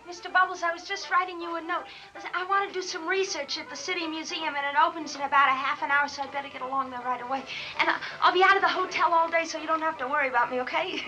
Mr. Bubbles, I was just writing you a note. Listen, I want to do some research at the City Museum, and it opens in about a half an hour, so I'd better get along there right away. And I'll be out of the hotel all day, so you don't have to worry about me, okay?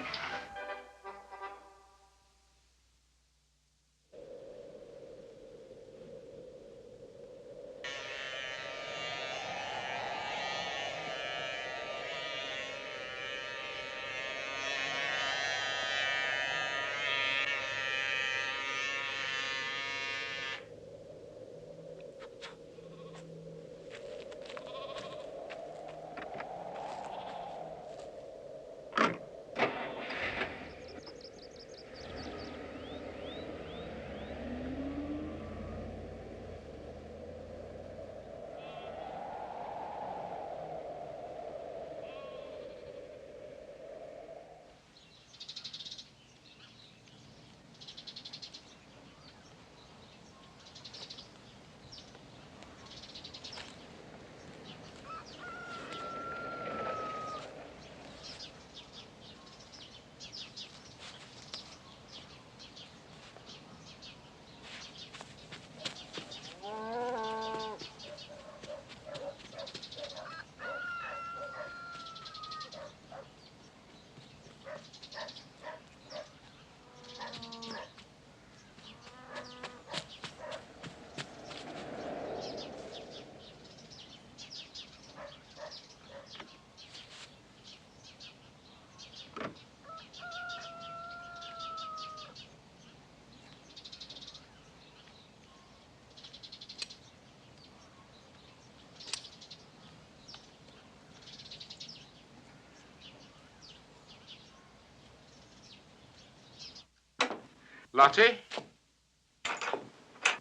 Lottie?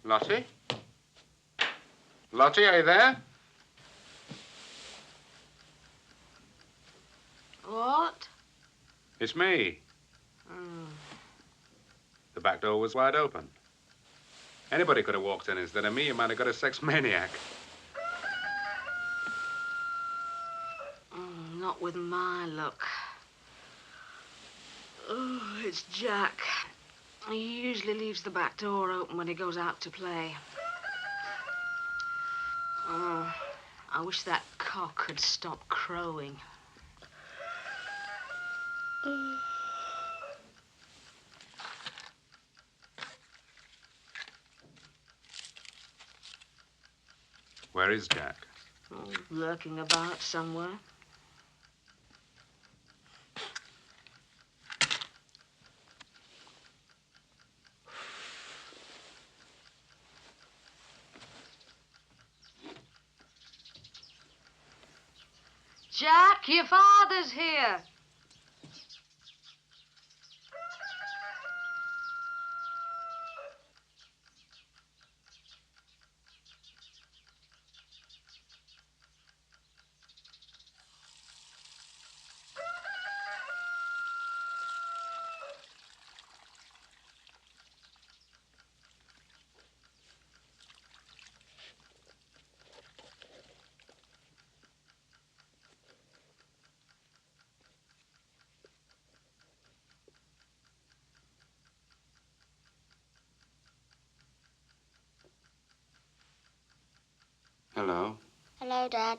Lottie? Lottie, are you there? What? It's me. The back door was wide open. Anybody could have walked in instead of me. You might have got a sex maniac. Not with my luck. Oh, it's Jack. He usually leaves the back door open when he goes out to play. Oh, I wish that cock had stopped crowing. Where is Jack? Oh, lurking about somewhere. Jack, your father's here. Hello. Hello, Dad.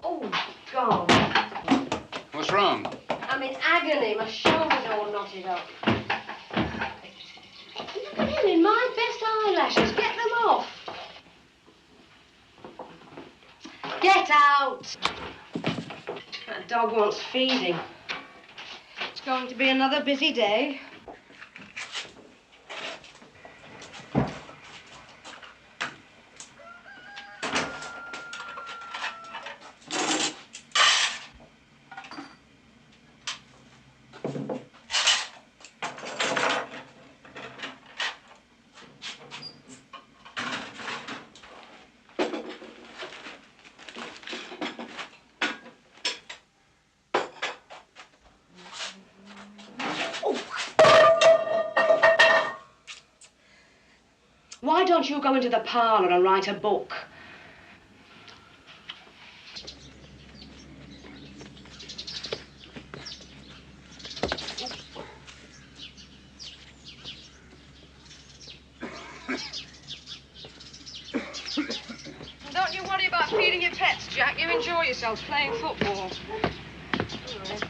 Oh, God. What's wrong? I'm in agony. My shoulder's all knotted up. Look at him in my best eyelashes. Get them off. Get out. That dog wants feeding. It's going to be another busy day. Why don't you go into the parlour and write a book? Don't you worry about feeding your pets, Jack. You enjoy yourselves playing football. All right.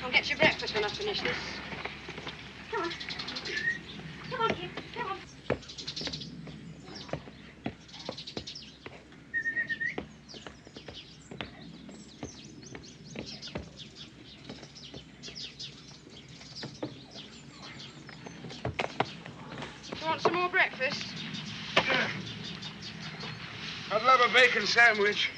I'll get your breakfast when I finish this. Come on. Come on, kid. Come on. You want some more breakfast? I'd love a bacon sandwich.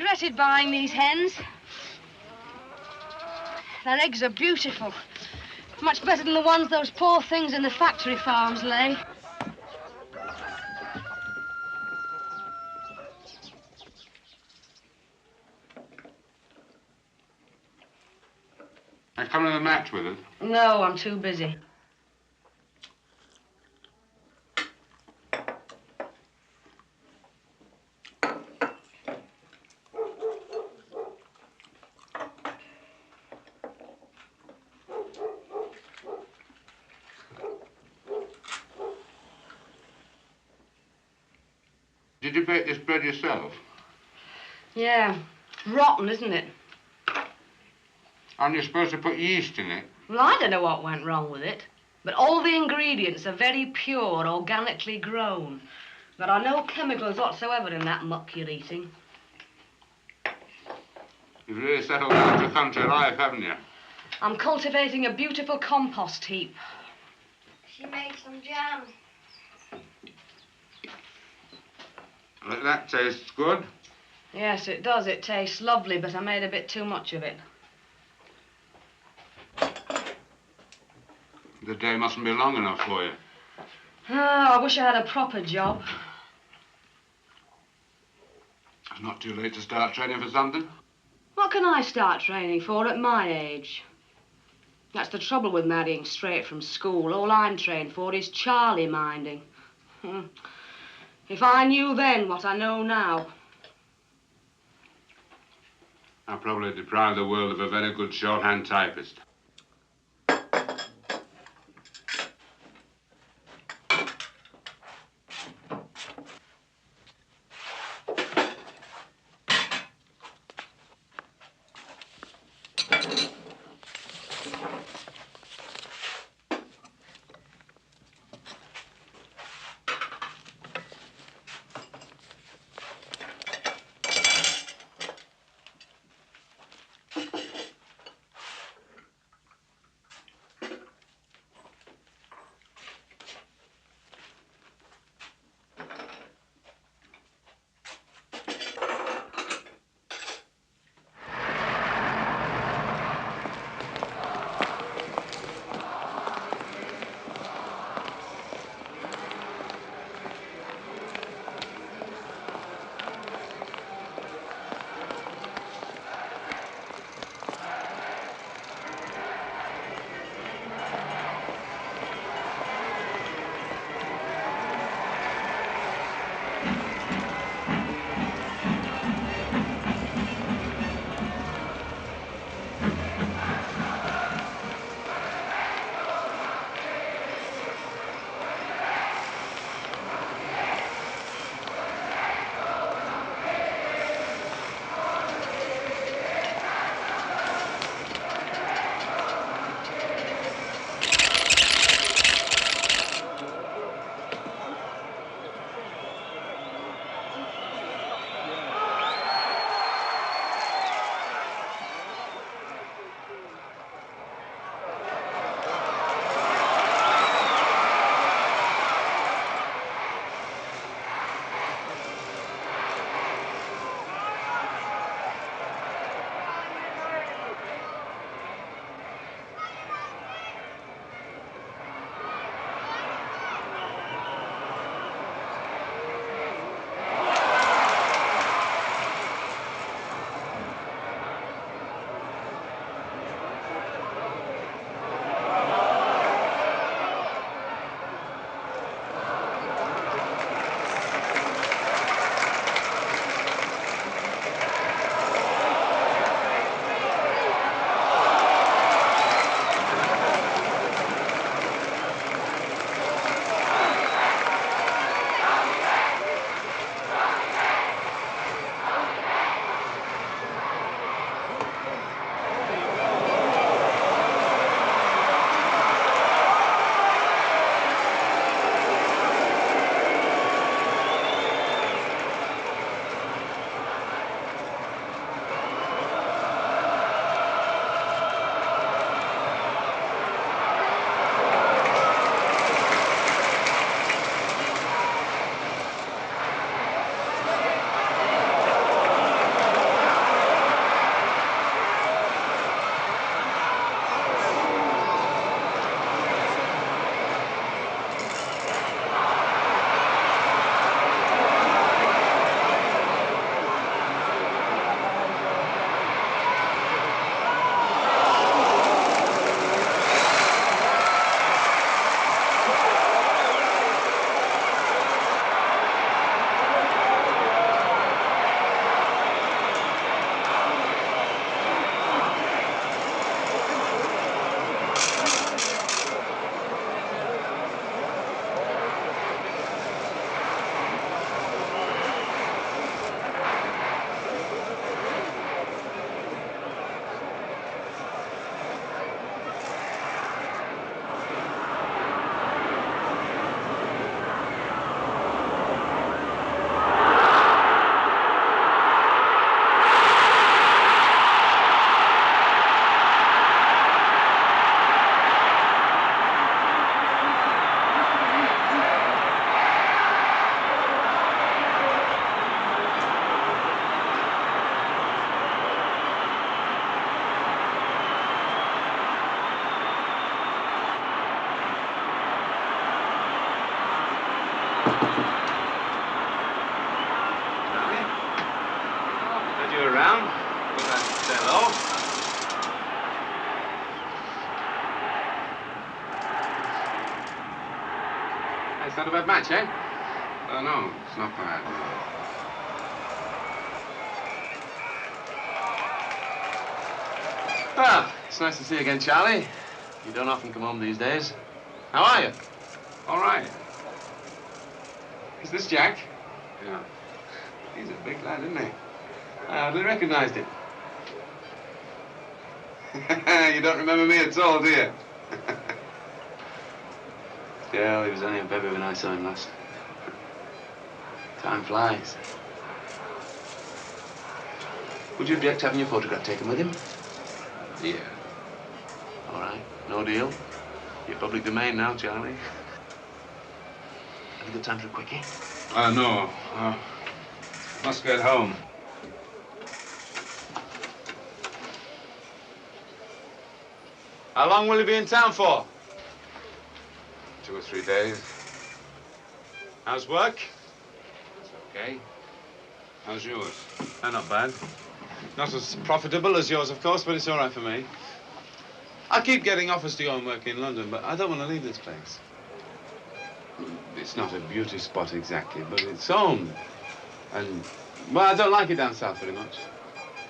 regretted buying these hens. Their eggs are beautiful. Much better than the ones those poor things in the factory farms lay. Are you coming to the match with us? No, I'm too busy. Did you bake this bread yourself? Yeah, rotten, isn't it? Aren't you supposed to put yeast in it? Well, I don't know what went wrong with it, but all the ingredients are very pure, organically grown. There are no chemicals whatsoever in that muck you're eating. You've really settled down to country life, haven't you? I'm cultivating a beautiful compost heap. She made some jam. That tastes good. Yes, it does. It tastes lovely, but I made a bit too much of it. The day mustn't be long enough for you. Oh, I wish I had a proper job. It's not too late to start training for something. What can I start training for at my age? That's the trouble with marrying straight from school. All I'm trained for is Charlie minding. If I knew then what I know now. I'll probably deprive the world of a very good shorthand typist. Not a bad match, eh? Oh, no, it's not bad. Well, it's nice to see you again, Charlie. You don't often come home these days. How are you? All right. Is this Jack? Yeah. He's a big lad, isn't he? I hardly recognized him. You don't remember me at all, do you? Yeah, he was only a baby when I saw him last. Time flies. Would you object to having your photograph taken with him? Yeah. All right, no deal. You're public domain now, Charlie. Have you got time for a quickie? No. Must get home. How long will you be in town for? 2 or 3 days. How's work? It's okay. How's yours? Not bad. Not as profitable as yours, of course, but it's all right for me. I keep getting offers to go and work in London, but I don't want to leave this place. It's not a beauty spot exactly, but It's home. And, well, I don't like it down south very much.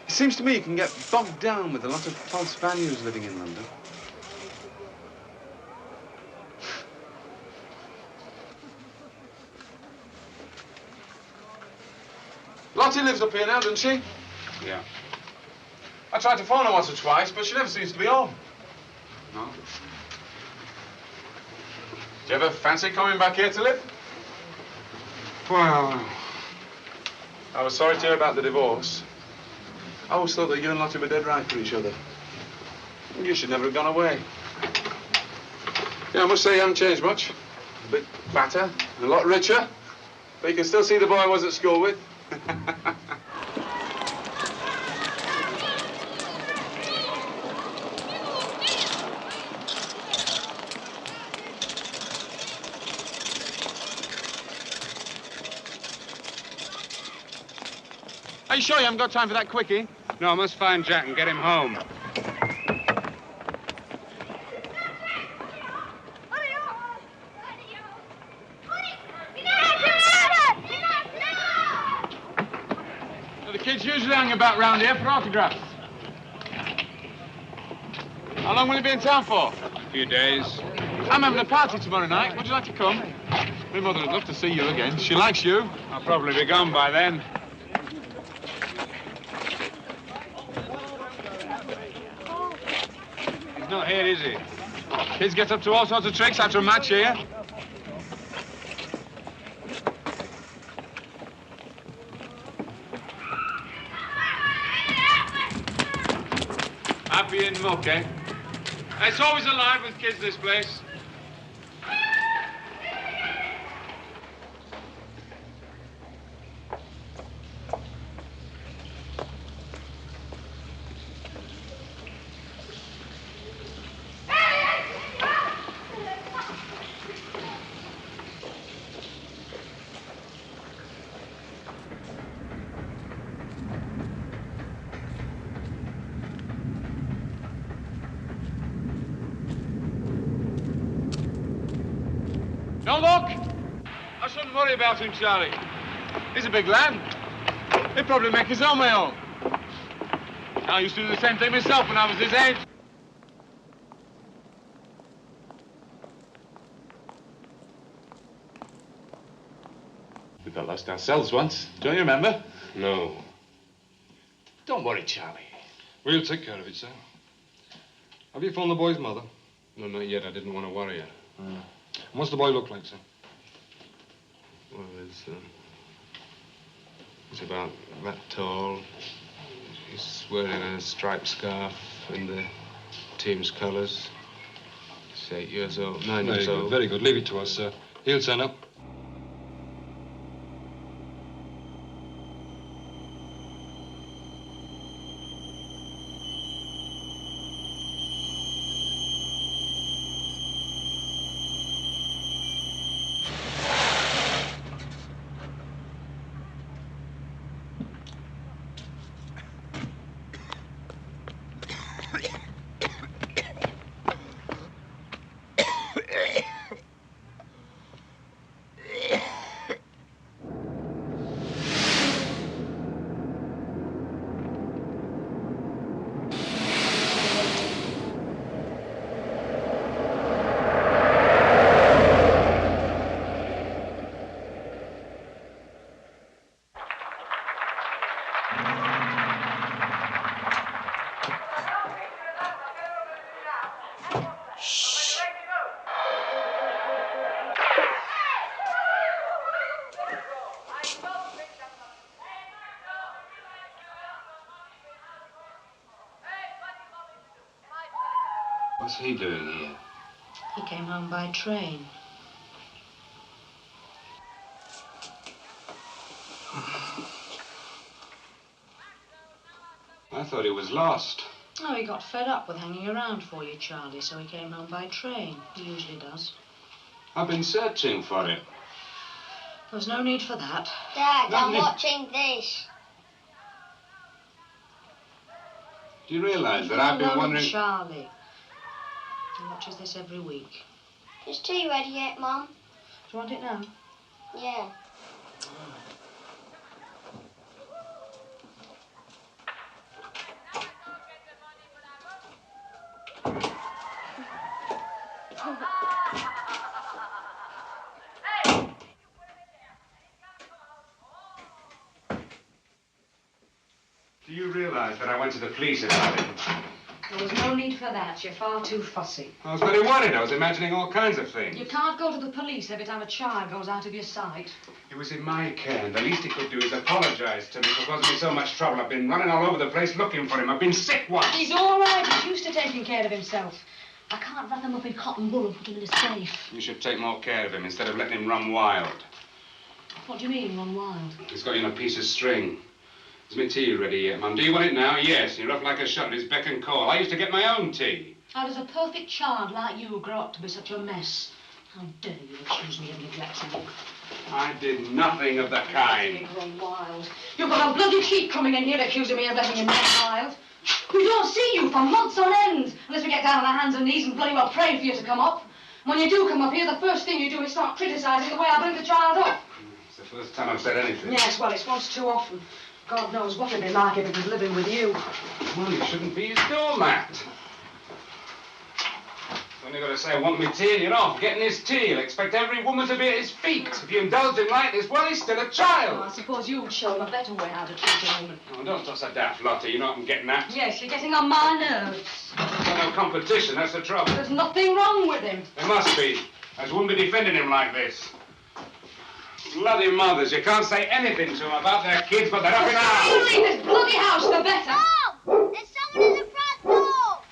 It seems to me you can get bogged down with a lot of false values living in London. Lottie lives up here now, doesn't she? Yeah. I tried to phone her once or twice, but she never seems to be home. No? Do you ever fancy coming back here to live? Well, I was sorry to hear about the divorce. I always thought that you and Lottie were dead right for each other. You should never have gone away. Yeah, I must say you haven't changed much. A bit fatter, a lot richer. But you can still see the boy I was at school with. Are you sure you haven't got time for that quickie? no, I must find Jack and get him home. The kids usually hang about round here for autographs. How long will you be in town for? A few days. I'm having a party tomorrow night. Would you like to come? My mother would love to see you again. She likes you. I'll probably be gone by then. He's not here, is he? Kids get up to all sorts of tricks after a match here. Happy in muck, eh? It's always alive with kids, this place. Now look! I shouldn't worry about him, Charlie. He's a big lad. He'll probably make his own way home. I used to do the same thing myself when I was his age. We got lost ourselves once. Don't you remember? No. Don't worry, Charlie. We'll take care of it, sir. Have you phoned the boy's mother? No, not yet. I didn't want to worry her. What's the boy look like, sir? Well, he's about that tall. He's wearing a striped scarf in the team's colours. He's 8 years old, 9 years old. Very good. Leave it to us, sir. He'll turn up. What's he doing here? He came home by train. I thought he was lost. Oh, he got fed up with hanging around for you, Charlie, so he came home by train. He usually does. I've been searching for him. There's no need for that. Dad, I'm Lovely. watching this. Do you realize that I've been wondering... Charlie. He watches this every week. Is tea ready yet, Mum? Do you want it now? Yeah. Do you realize that I went to the police about it? There was no need for that. You're far too fussy. I was very worried. I was imagining all kinds of things. You can't go to the police every time a child goes out of your sight. He was in my care, and the least he could do is apologize to me for causing me so much trouble. I've been running all over the place looking for him. I've been sick once. He's all right. He's used to taking care of himself. I can't wrap him up in cotton wool and put him in a safe. You should take more care of him instead of letting him run wild. What do you mean, run wild? He's got you on a piece of string. Is my tea ready yet, Mum? Do you want it now? Yes. You're off like a shot at his beck and call. I used to get my own tea. How does a perfect child like you grow up to be such a mess? How dare you accuse me of neglecting you? I did nothing of the kind. You've run wild. You've got a bloody cheat coming in here accusing me of letting him run wild. We don't see you for months on end, unless we get down on our hands and knees and bloody well pray for you to come up. When you do come up here, the first thing you do is start criticising the way I bring the child up. It's the first time I've said anything. Yes, well, it's once too often. God knows what it'd be like if it was living with you. Well, you shouldn't be his doormat. Only got to say, I want me tea, and you're off getting his tea. He'll expect every woman to be at his feet. If you indulge him like this, well, he's still a child. Oh, I suppose you'd show him a better way how to treat a woman. Oh, don't toss that daft, Lottie. You know what I'm getting at. Yes, you're getting on my nerves. There's no competition, that's the trouble. There's nothing wrong with him. There must be. I wouldn't be defending him like this. Bloody mothers, you can't say anything to them about their kids, but they're up in The arms. sooner you leave this bloody house, the better. Mom! There's someone in the front door!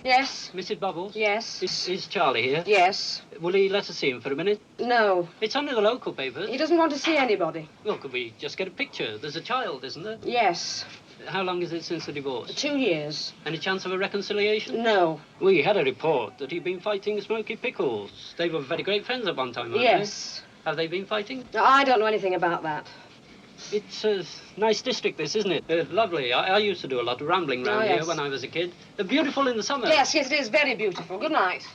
Yes? Mrs. Bubbles? Yes. Is Charlie here? Yes. Will he let us see him for a minute? No. It's only the local papers. He doesn't want to see anybody. Well, could we just get a picture? There's a child, isn't there? Yes. How long is it since the divorce? 2 years. Any chance of a reconciliation? No. We had a report that he'd been fighting Smoky Pickles. They were very great friends at one time, weren't Yes. they? Have they been fighting? No, I don't know anything about that. It's a nice district, this, isn't it? Lovely. I used to do a lot of rambling round yes. here when I was a kid. Beautiful in the summer. Yes, it is very beautiful. Good night.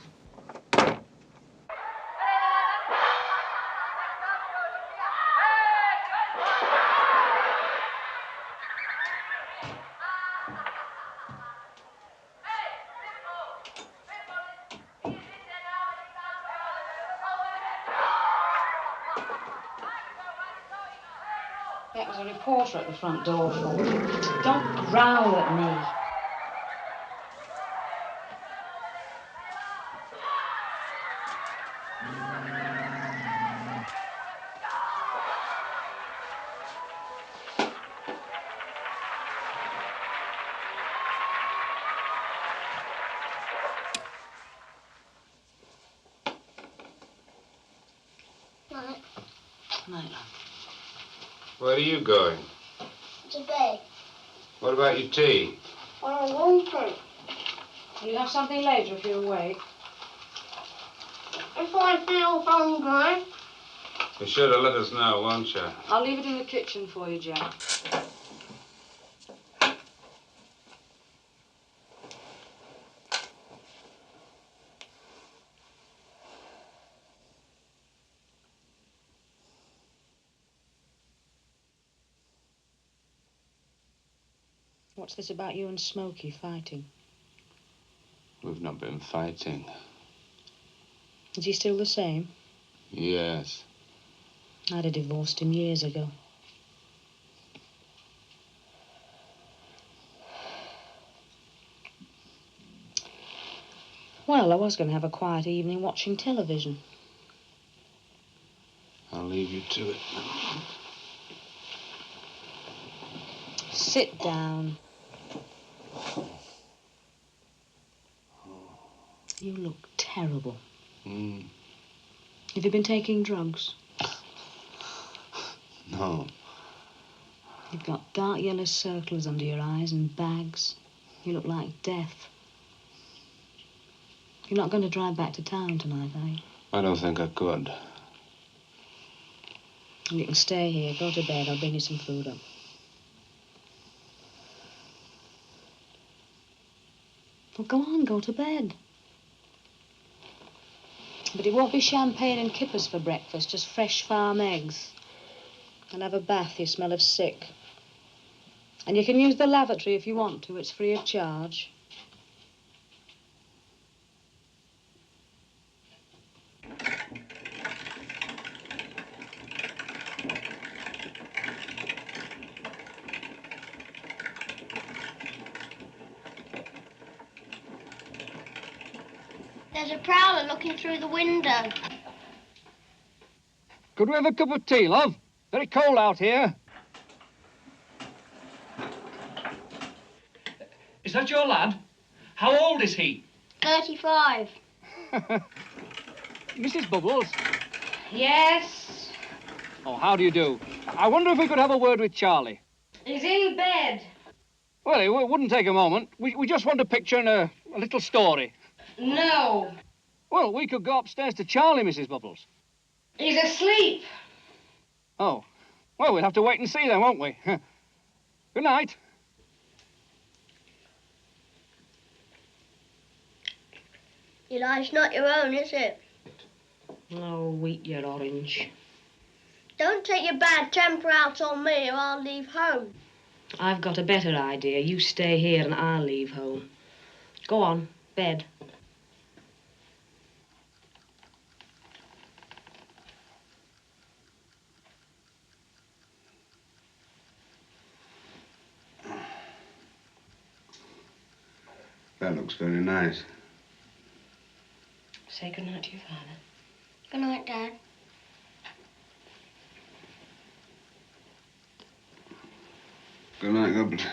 That was a reporter at the front door. Don't growl at me. Night. Night, love. Where are you going? To bed. What about your tea? I don't want to. Will you have something later if you're awake? If I feel hungry. You should have let us know, won't you? I'll leave it in the kitchen for you, Jack. What's this about you and Smokey fighting? We've not been fighting. Is he still the same? Yes. I'd have divorced him years ago. Well, I was going to have a quiet evening watching television. I'll leave you to it. Sit down. You look terrible. Mm. Have you been taking drugs? No. You've got dark yellow circles under your eyes and bags. You look like death. You're not going to drive back to town tonight, are you? I don't think I could. You can stay here. Go to bed. I'll bring you some food up. Well, go on. Go to bed. But it won't be champagne and kippers for breakfast, just fresh farm eggs. And have a bath. You smell of sick. And you can use the lavatory if you want to. It's free of charge. There's a prowler looking through the window. Could we have a cup of tea, love? Very cold out here. Is that your lad? How old is he? 35. Mrs. Bubbles? Yes? Oh, how do you do? I wonder if we could have a word with Charlie. He's in bed. Well, it wouldn't take a moment. We just want a picture and a little story. No. Well, we could go upstairs to Charlie, Mrs. Bubbles. He's asleep. Oh. Well, we'll have to wait and see then, won't we? Good night. Your life's not your own, is it? Oh, wheat your orange. Don't take your bad temper out on me or I'll leave home. I've got a better idea. You stay here and I'll leave home. Go on, bed. That looks very nice. Say good night to your father. Good night, Dad. Good night, God bless.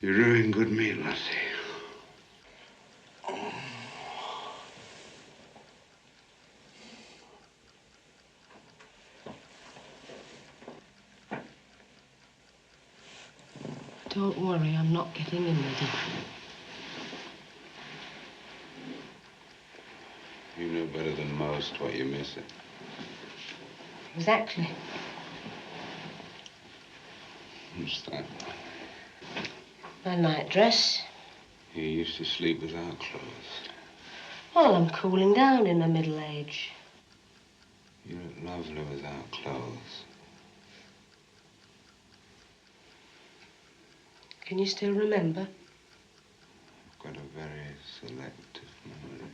You ruined good meat, Lottie. Don't worry, I'm not getting in ready. You know better than most what you're missing. Exactly. What's that? My nightdress. You used to sleep without clothes. Well, I'm cooling down in my middle age. You look lovely without clothes. Can you still remember? I've got a very selective memory.